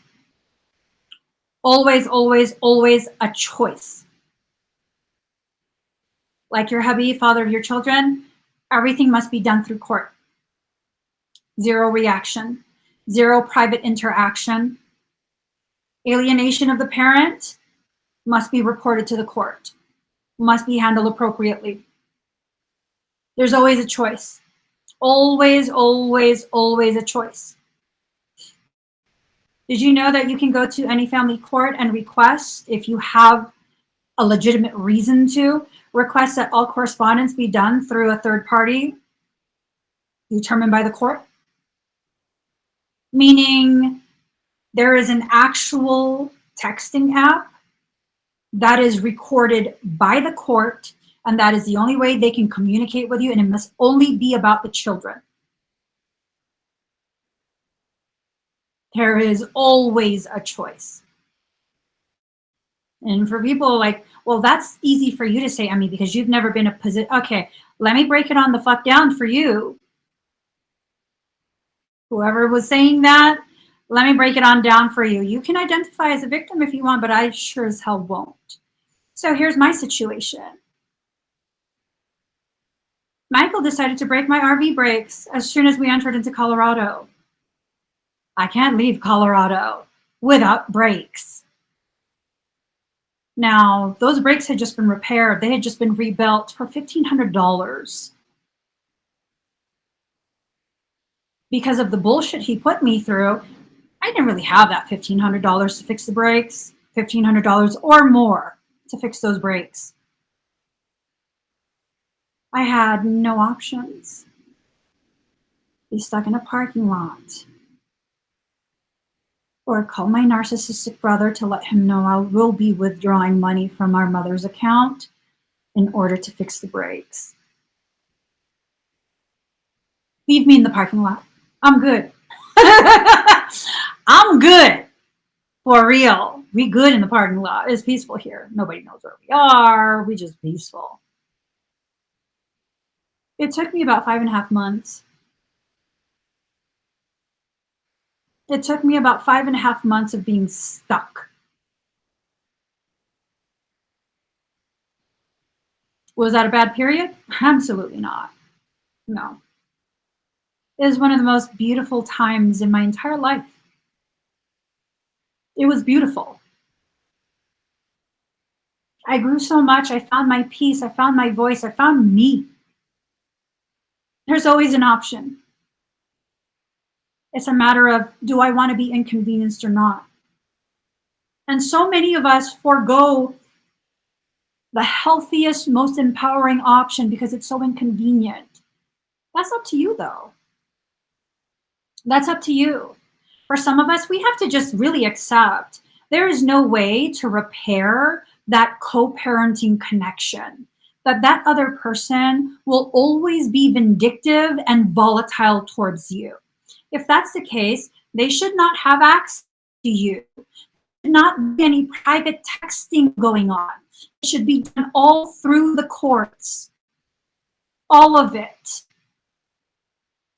S1: Always, always, always a choice. Like your hubby, father of your children, everything must be done through court. Zero reaction, zero private interaction. Alienation of the parent must be reported to the court, must be handled appropriately. There's always a choice. Always, always, always a choice. Did you know that you can go to any family court and request, if you have a legitimate reason to, request that all correspondence be done through a third party determined by the court? Meaning there is an actual texting app that is recorded by the court, and that is the only way they can communicate with you, and it must only be about the children. There is always a choice. And for people like, well, that's easy for you to say, Emmy, because you've never been a position. Okay, let me break it on the fuck down for you. Whoever was saying that, let me break it on down for you. You can identify as a victim if you want, but I sure as hell won't. So here's my situation. Michael decided to break my RV brakes as soon as we entered into Colorado. I can't leave Colorado without brakes. Now, those brakes had just been repaired. They had just been rebuilt for $1,500. Because of the bullshit he put me through, I didn't really have that $1,500 to fix the brakes, $1,500 or more to fix those brakes. I had no options. Be stuck in a parking lot, or call my narcissistic brother to let him know I will be withdrawing money from our mother's account in order to fix the brakes. Leave me in the parking lot. I'm good. I'm good. For real. We good in the parking lot. It's peaceful here. Nobody knows where we are. We just peaceful. It took me about 5.5 months. It took me about 5.5 months of being stuck. Was that a bad period? Absolutely not. No. It was one of the most beautiful times in my entire life. It was beautiful. I grew so much. I found my peace. I found my voice. I found me. There's always an option. It's a matter of, do I want to be inconvenienced or not? And so many of us forego the healthiest, most empowering option because it's so inconvenient. That's up to you, though. That's up to you. For some of us, we have to just really accept there is no way to repair that co-parenting connection, that other person will always be vindictive and volatile towards you. If that's the case, they should not have access to you. There should not be any private texting going on. It should be done all through the courts. All of it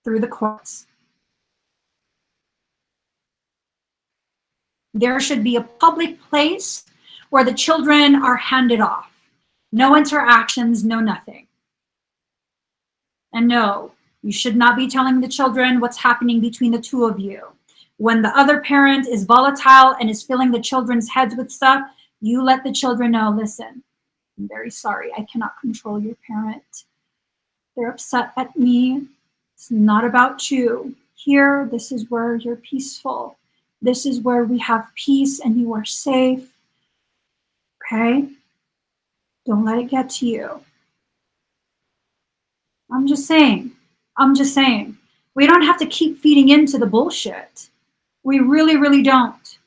S1: through the courts. There should be a public place where the children are handed off. No interactions, no nothing. And no, you should not be telling the children what's happening between the two of you. When the other parent is volatile and is filling the children's heads with stuff, you let the children know, listen, I'm very sorry, I cannot control your parent. They're upset at me. It's not about you. Here, this is where you're peaceful. This is where we have peace and you are safe. Okay? Don't let it get to you. I'm just saying. We don't have to keep feeding into the bullshit. We really, really don't.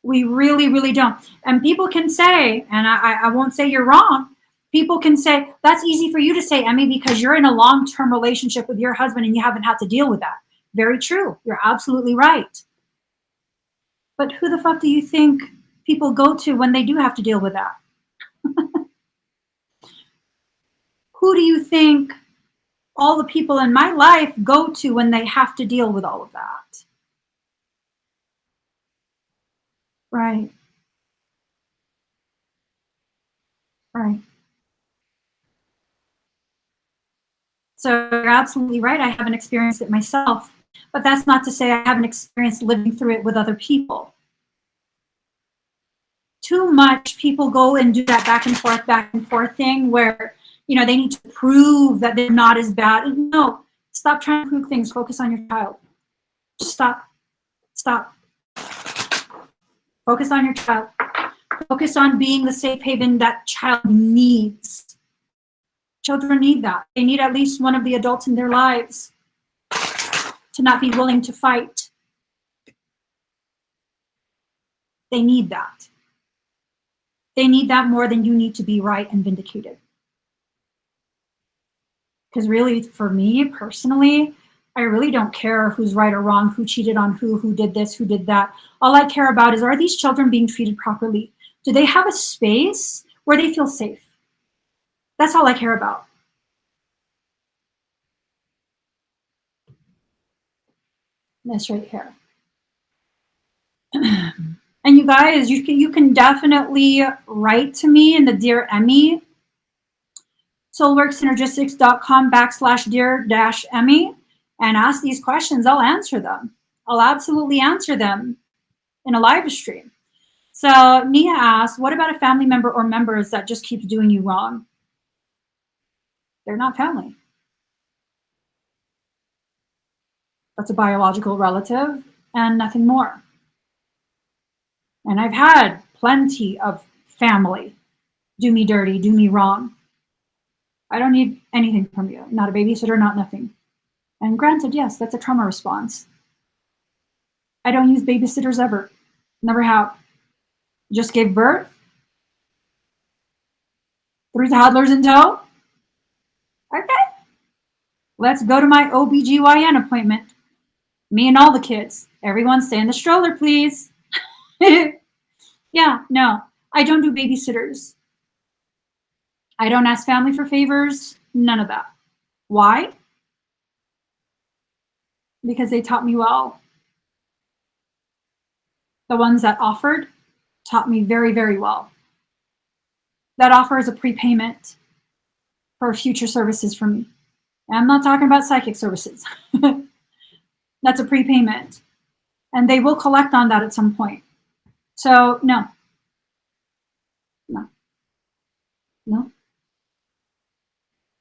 S1: We really, really don't. And people can say, and I won't say you're wrong, people can say, that's easy for you to say, Emmy, because you're in a long-term relationship with your husband and you haven't had to deal with that. Very true. You're absolutely right. But who the fuck do you think people go to when they do have to deal with that? Who do you think all the people in my life go to when they have to deal with all of that? Right. Right. So you're absolutely right. I haven't experienced it myself, but that's not to say I haven't experienced living through it with other people. Too much people go and do that back and forth thing where, you know, they need to prove that they're not as bad. No, stop trying to prove things. Focus on your child. Just stop. Stop. Focus on your child. Focus on being the safe haven that child needs. Children need that. They need at least one of the adults in their lives to not be willing to fight. They need that. They need that more than you need to be right and vindicated. Because really, for me personally, I really don't care who's right or wrong, who cheated on who did this, who did that. All I care about is, are these children being treated properly? Do they have a space where they feel safe? That's all I care about. This right here. And you guys, you can definitely write to me in the Dear Emmy, soulworksynergistics.com/Dear-Emmy, and ask these questions. I'll answer them. I'll absolutely answer them in a live stream. So Nia asks, what about a family member or members that just keeps doing you wrong? They're not family. That's a biological relative and nothing more. And I've had plenty of family do me dirty, do me wrong. I don't need anything from you. Not a babysitter, not nothing. And granted, yes, that's a trauma response. I don't use babysitters ever. Never have. Just gave birth. 3 toddlers in tow. Okay. Let's go to my OBGYN appointment. Me and all the kids. Everyone stay in the stroller, please. Yeah, no, I don't do babysitters. I don't ask family for favors. None of that. Why? Because they taught me well. The ones that offered taught me very, very well. That offer is a prepayment for future services from me. And I'm not talking about psychic services. That's a prepayment. And they will collect on that at some point. So no.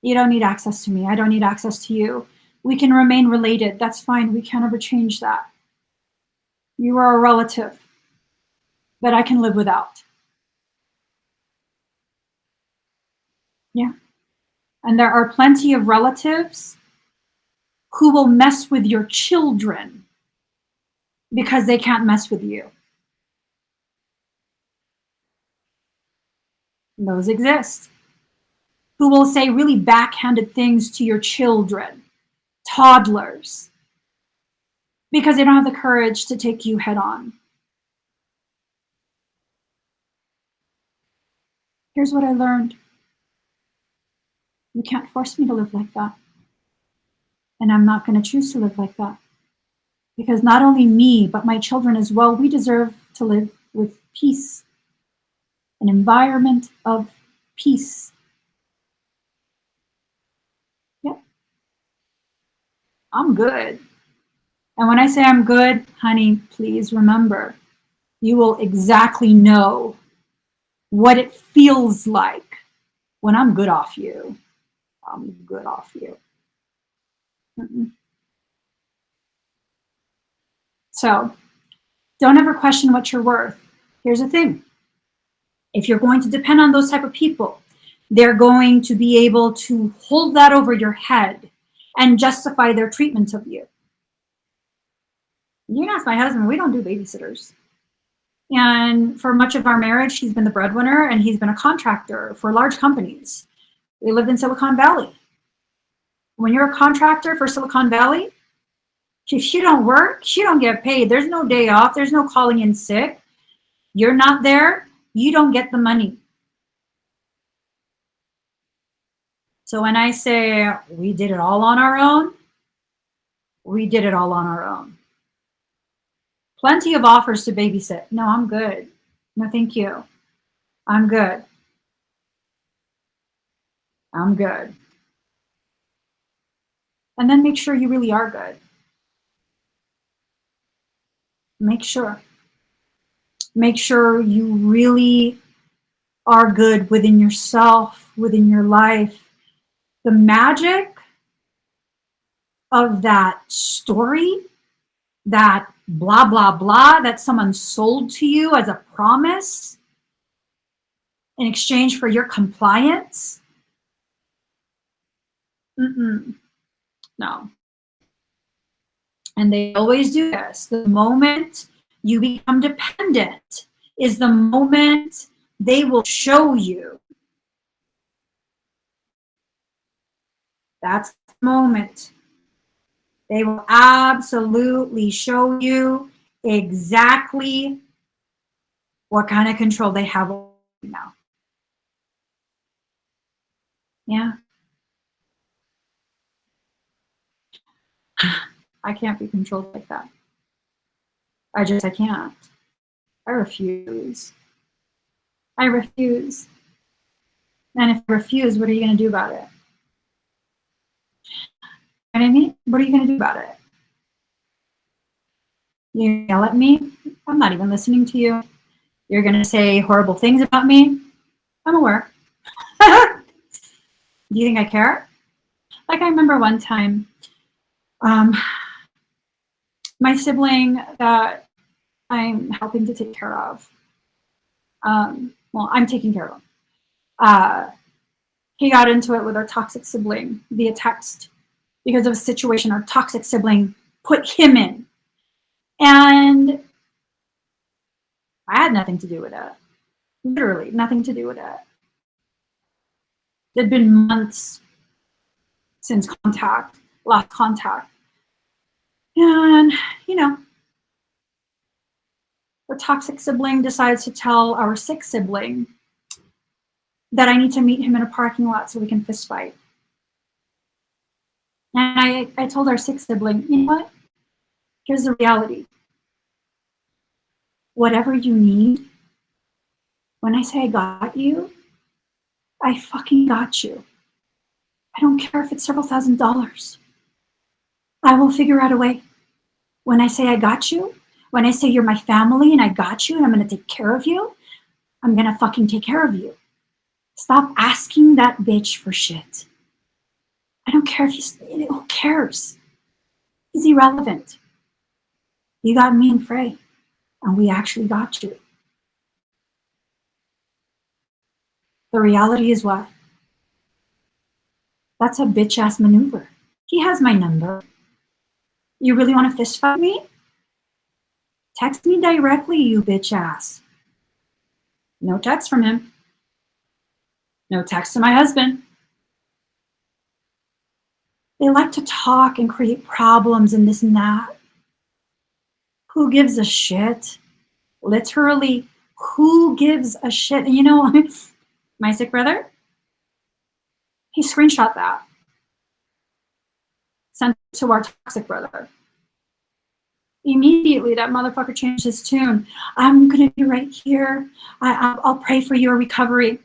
S1: You don't need access to me. I don't need access to you. We can remain related. That's fine. We can't ever change that. You are a relative that I can live without. Yeah. And there are plenty of relatives who will mess with your children because they can't mess with you. Those exist. Who will say really backhanded things to your children, toddlers, because they don't have the courage to take you head on. Here's what I learned. You can't force me to live like that. And I'm not going to choose to live like that. Because not only me, but my children as well, we deserve to live with peace, an environment of peace. Yep, I'm good. And when I say I'm good, honey, please remember, you will exactly know what it feels like when I'm good off you. I'm good off you. Mm-mm. So don't ever question what you're worth. Here's the thing. If you're going to depend on those type of people, they're going to be able to hold that over your head and justify their treatment of you. You can ask my husband, we don't do babysitters. And for much of our marriage, he's been the breadwinner and he's been a contractor for large companies. We lived in Silicon Valley. When you're a contractor for Silicon Valley, if you don't work, you don't get paid. There's no day off. There's no calling in sick. You're not there. You don't get the money. So when I say we did it all on our own, we did it all on our own. Plenty of offers to babysit. No, I'm good. No, thank you. I'm good. I'm good. And then make sure you really are good. Make sure. Make sure you really are good within yourself, within your life. The magic of that story, that blah, blah, blah, that someone sold to you as a promise in exchange for your compliance. No. And they always do this. The moment you become dependent is the moment they will show you. That's the moment. They will absolutely show you exactly what kind of control they have over you now. Yeah. I can't be controlled like that. I can't. I refuse. I refuse. And if I refuse, what are you going to do about it? You know what I mean? What are you going to do about it? You yell at me? I'm not even listening to you. You're going to say horrible things about me? I'm aware. Do you think I care? Like I remember one time, my sibling that I'm helping to take care of, well, I'm taking care of him. He got into it with our toxic sibling via text because of a situation our toxic sibling put him in. And I had nothing to do with it. Literally nothing to do with it. It had been months since last contact. And, you know, the toxic sibling decides to tell our sick sibling that I need to meet him in a parking lot so we can fist fight. And I told our sick sibling, you know what? Here's the reality. Whatever you need, when I say I got you, I fucking got you. I don't care if it's several $1,000s. I will figure out a way. When I say I got you, when I say you're my family and I got you and I'm going to take care of you, I'm going to fucking take care of you. Stop asking that bitch for shit. I don't care if he's, who cares? He's irrelevant. You got me and Frey, and we actually got you. The reality is what? That's a bitch ass maneuver. He has my number. You really want to fist fight me? Text me directly, you bitch ass. No text from him. No text to my husband. They like to talk and create problems and this and that. Who gives a shit? Literally, who gives a shit? And you know, my sick brother, he screenshot that. Sent it to our toxic brother. Immediately, that motherfucker changed his tune. I'm going to be right here. I'll pray for your recovery.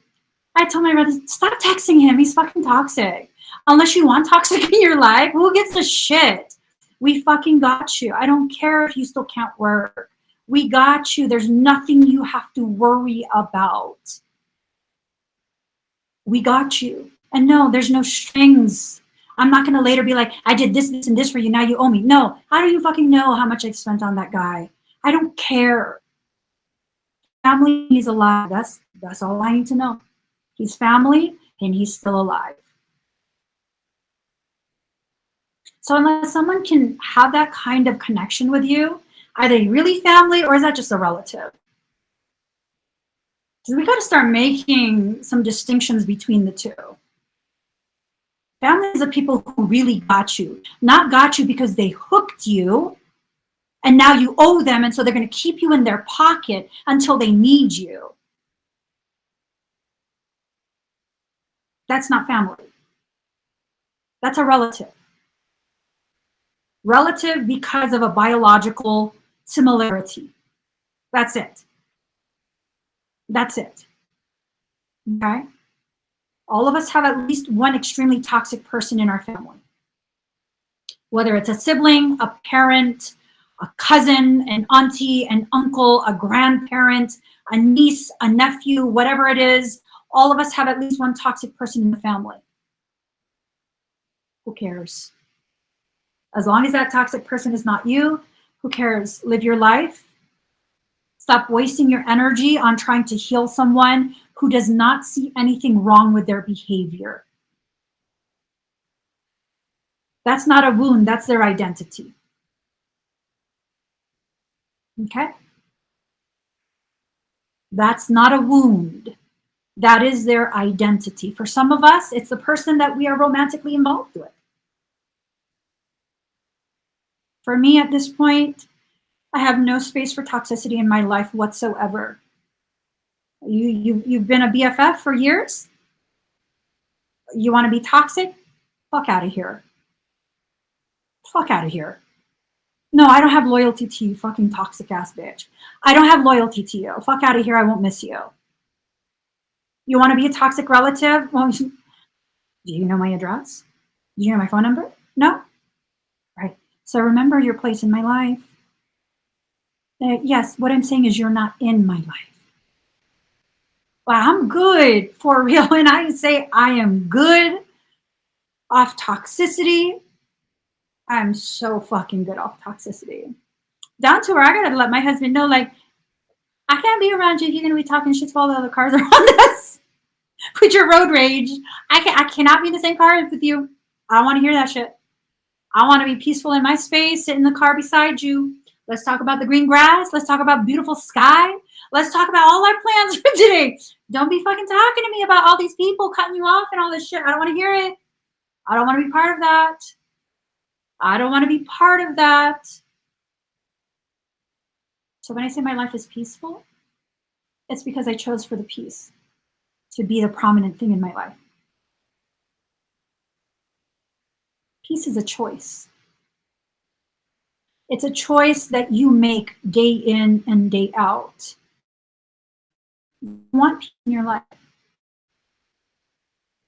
S1: I told my brother, stop texting him. He's fucking toxic. Unless you want toxic in your life, who gives a shit? We fucking got you. I don't care if you still can't work. We got you. There's nothing you have to worry about. We got you. And no, there's no strings. I'm not going to later be like, I did this, this, and this for you. Now you owe me. No. How do you fucking know how much I've spent on that guy? I don't care. Family, he's alive. That's all I need to know. He's family and he's still alive. So unless someone can have that kind of connection with you, are they really family or is that just a relative? So we got to start making some distinctions between the two. Families are people who really got you, not got you because they hooked you and now you owe them, and so they're going to keep you in their pocket until they need you. That's not family. That's a relative. Relative because of a biological similarity. That's it. That's it. Okay? All of us have at least one extremely toxic person in our family. Whether it's a sibling, a parent, a cousin, an auntie, an uncle, a grandparent, a niece, a nephew, whatever it is, all of us have at least one toxic person in the family. Who cares? As long as that toxic person is not you, who cares? Live your life. Stop wasting your energy on trying to heal someone who does not see anything wrong with their behavior. That's not a wound, that's their identity. Okay? That's not a wound. That is their identity. For some of us, it's the person that we are romantically involved with. For me at this point, I have no space for toxicity in my life whatsoever. You've been a BFF for years? You want to be toxic? Fuck out of here. Fuck out of here. No, I don't have loyalty to you, fucking toxic ass bitch. I don't have loyalty to you. Fuck out of here. I won't miss you. You want to be a toxic relative? Well, do you know my address? Do you know my phone number? No? Right. So remember your place in my life. Yes, what I'm saying is you're not in my life. Well, I'm good for real. And I say I am good off toxicity. I'm so fucking good off toxicity. Down to where I gotta let my husband know, like, I can't be around you if you're gonna be talking shit to all the other cars around us with your road rage. I cannot be in the same car with you. I don't want to hear that shit. I want to be peaceful in my space, sit in the car beside you. Let's talk about the green grass. Let's talk about beautiful sky. Let's talk about all our plans for today. Don't be fucking talking to me about all these people cutting you off and all this shit. I don't want to hear it. I don't want to be part of that. I don't want to be part of that. So when I say my life is peaceful, it's because I chose for the peace to be the prominent thing in my life. Peace is a choice. It's a choice that you make day in and day out. You want peace in your life?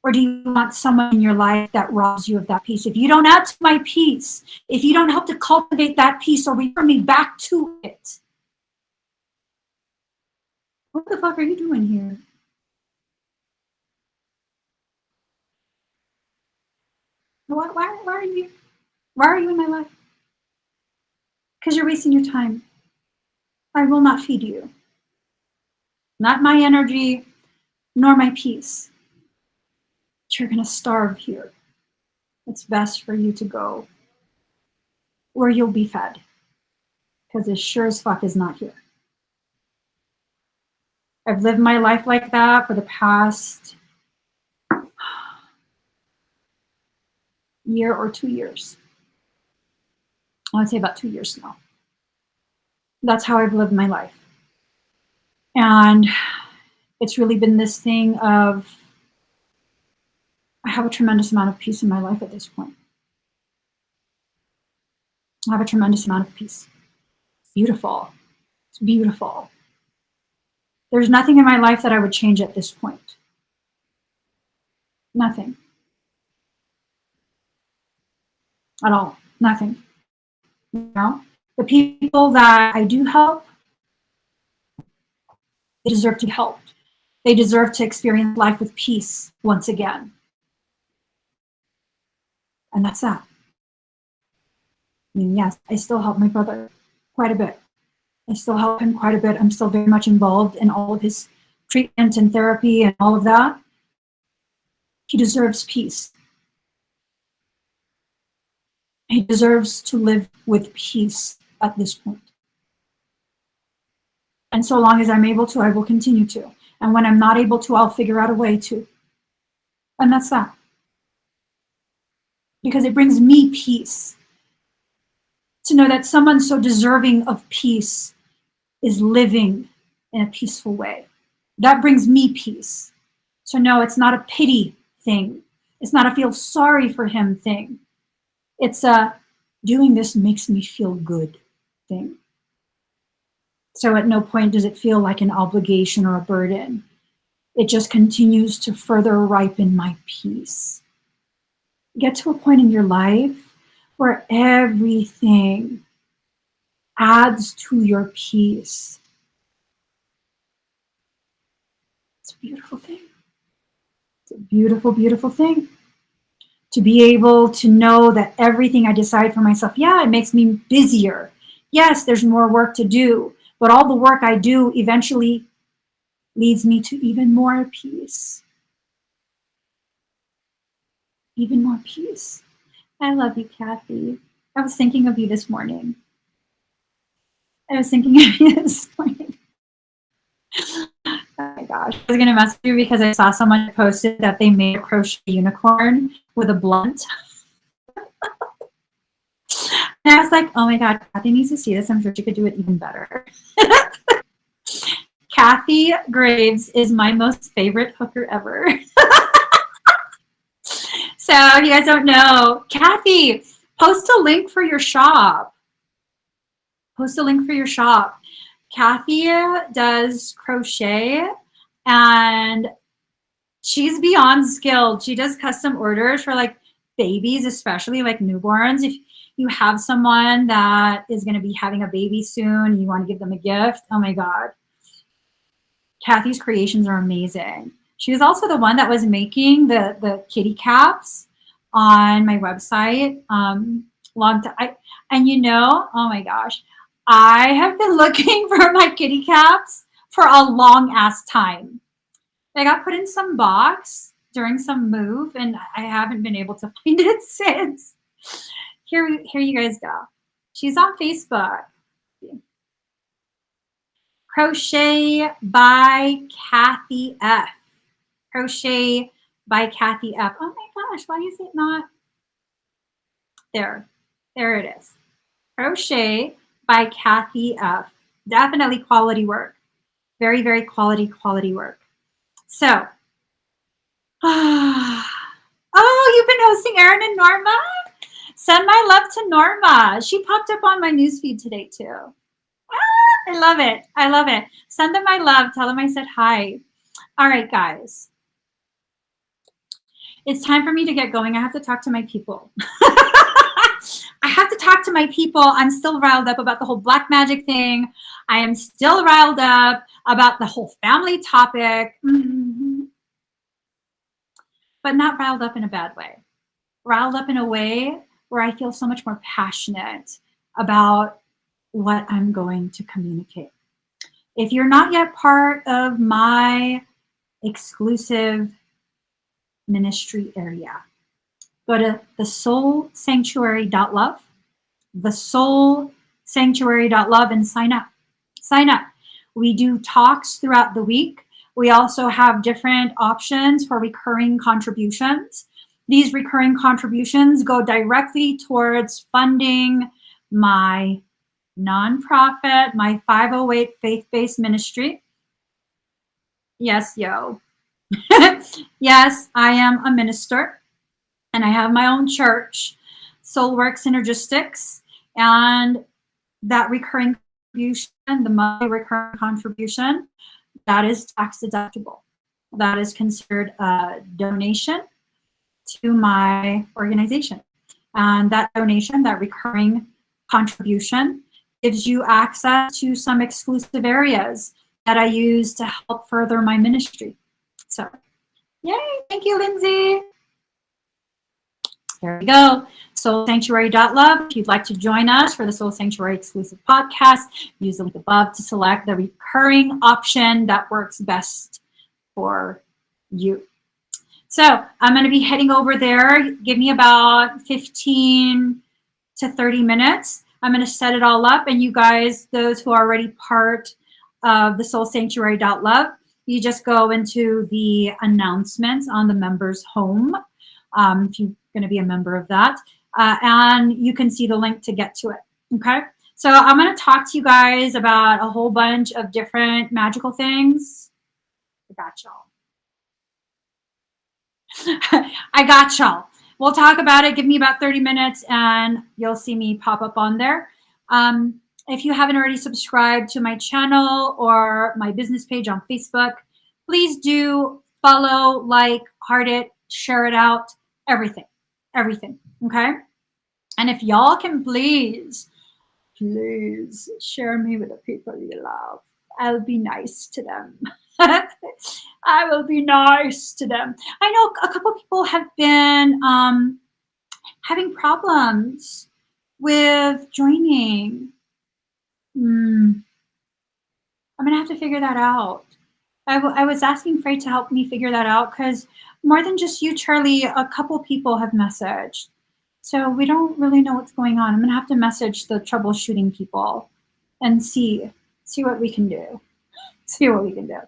S1: Or do you want someone in your life that robs you of that peace? If you don't add to my peace, if you don't help to cultivate that peace or return me back to it, what the fuck are you doing here? Why are you in my life? Because you're wasting your time. I will not feed you. Not my energy, nor my peace. You're going to starve here. It's best for you to go where you'll be fed. Because it sure as fuck is not here. I've lived my life like that for the past year or 2 years. I would say about 2 years now. That's how I've lived my life. And it's really been this thing of, I have a tremendous amount of peace in my life at this point. I have a tremendous amount of peace. beautiful. It's beautiful. There's nothing in my life that I would change at this point. Nothing. At all. Nothing. You know? The people that I do help, they deserve to be helped. They deserve to experience life with peace once again. And that's that. I mean, yes, I still help my brother quite a bit. I still help him quite a bit. I'm still very much involved in all of his treatment and therapy and all of that. He deserves peace. He deserves to live with peace at this point. And so long as I'm able to, I will continue to. And when I'm not able to, I'll figure out a way to. And that's that. Because it brings me peace to know that someone so deserving of peace is living in a peaceful way. That brings me peace. So no, it's not a pity thing. It's not a feel sorry for him thing. It's a doing this makes me feel good thing. So at no point does it feel like an obligation or a burden. It just continues to further ripen my peace. Get to a point in your life where everything adds to your peace. It's a beautiful thing. It's a beautiful, beautiful thing. To be able to know that everything I decide for myself, yeah, it makes me busier. Yes, there's more work to do, but all the work I do eventually leads me to even more peace. Even more peace. I love you, Kathy. I was thinking of you this morning. I was thinking of you this morning. Oh my gosh. I was going to message you because I saw someone posted that they made a crochet unicorn with a blunt. And I was like, oh my God, Kathy needs to see this. I'm sure she could do it even better. Kathy Graves is my most favorite hooker ever. So if you guys don't know, Kathy, post a link for your shop. Post a link for your shop. Kathy does crochet and she's beyond skilled. She does custom orders for like babies, especially like newborns. If you have someone that is going to be having a baby soon and you want to give them a gift, oh my God. Kathy's creations are amazing. She was also the one that was making the kitty caps on my website. Long time. And you know, oh my gosh, I have been looking for my kitty caps for a long ass time. They got put in some box during some move, and I haven't been able to find it since. Here you guys go. She's on Facebook. Crochet by Kathy F. Crochet by Kathy F. Oh my gosh, why is it not? There it is. Crochet by Kathy F. Definitely quality work. Very, very quality work. So, oh, you've been hosting Erin and Norma? Send my love to Norma. She popped up on my newsfeed today too. I love it. I love it. Send them my love. Tell them I said hi. All right, guys. It's time for me to get going. I have to talk to my people. I have to talk to my people. I'm still riled up about the whole black magic thing. I am still riled up about the whole family topic. But not riled up in a bad way. Riled up in a way where I feel so much more passionate about what I'm going to communicate. If you're not yet part of my exclusive ministry area, go to thesoulsanctuary.love, thesoulsanctuary.love, and sign up. Sign up. We do talks throughout the week. We also have different options for recurring contributions. These recurring contributions go directly towards funding my nonprofit, my 508 faith-based ministry. Yes, yo. Yes, I am a minister and I have my own church, Soulwork Synergistics, and that recurring contribution, the monthly recurring contribution, that is tax deductible. That is considered a donation to my organization. And that donation, that recurring contribution, gives you access to some exclusive areas that I use to help further my ministry. So, yay, thank you, Lindsay. There we go. soulsanctuary.love. If you'd like to join us for the Soul Sanctuary exclusive podcast, use the link above to select the recurring option that works best for you. So I'm going to be heading over there. Give me about 15 to 30 minutes. I'm going to set it all up. And you guys, those who are already part of the soulsanctuary.love, you just go into the announcements on the members home. If you're going to be a member of that, and you can see the link to get to it. Okay. So I'm going to talk to you guys about a whole bunch of different magical things. I got y'all. I got y'all. We'll talk about it. Give me about 30 minutes and you'll see me pop up on there. If you haven't already subscribed to my channel or my business page on Facebook, please do follow, like, heart it, share it out, everything, okay? And if y'all can please share me with the people you love. I'll be nice to them. I will be nice to them. I know a couple people have been having problems with joining. I'm going to have to figure that out. I was asking Frey to help me figure that out because more than just you, Charlie, a couple people have messaged. So we don't really know what's going on. I'm going to have to message the troubleshooting people and see what we can do. See what we can do.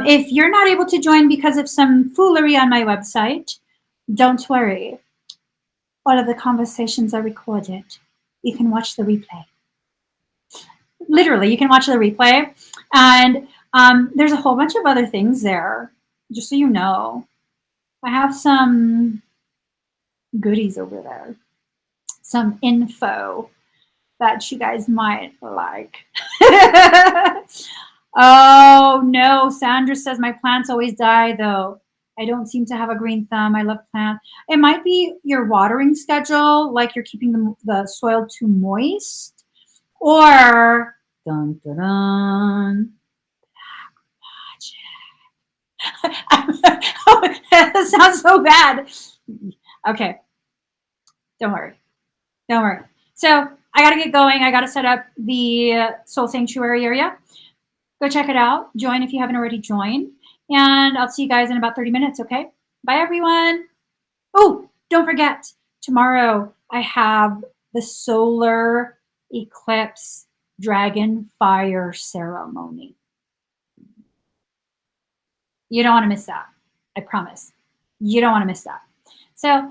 S1: If you're not able to join because of some foolery on my website, don't worry. All of the conversations are recorded. You can watch the replay. Literally, you can watch the replay. And there's a whole bunch of other things there, just so you know. I have some goodies over there. Some info that you guys might like. Oh, no. Sandra says, my plants always die, though. I don't seem to have a green thumb. I love plants. It might be your watering schedule, like you're keeping the soil too moist. Or, dun, dun, dun, that sounds so bad. Okay. Don't worry. Don't worry. So I got to get going. I got to set up the Soul Sanctuary area. Go check it out. Join if you haven't already joined. And I'll see you guys in about 30 minutes, okay? Bye, everyone. Oh, don't forget, tomorrow I have the solar eclipse dragon fire ceremony. You don't want to miss that. I promise. You don't want to miss that. So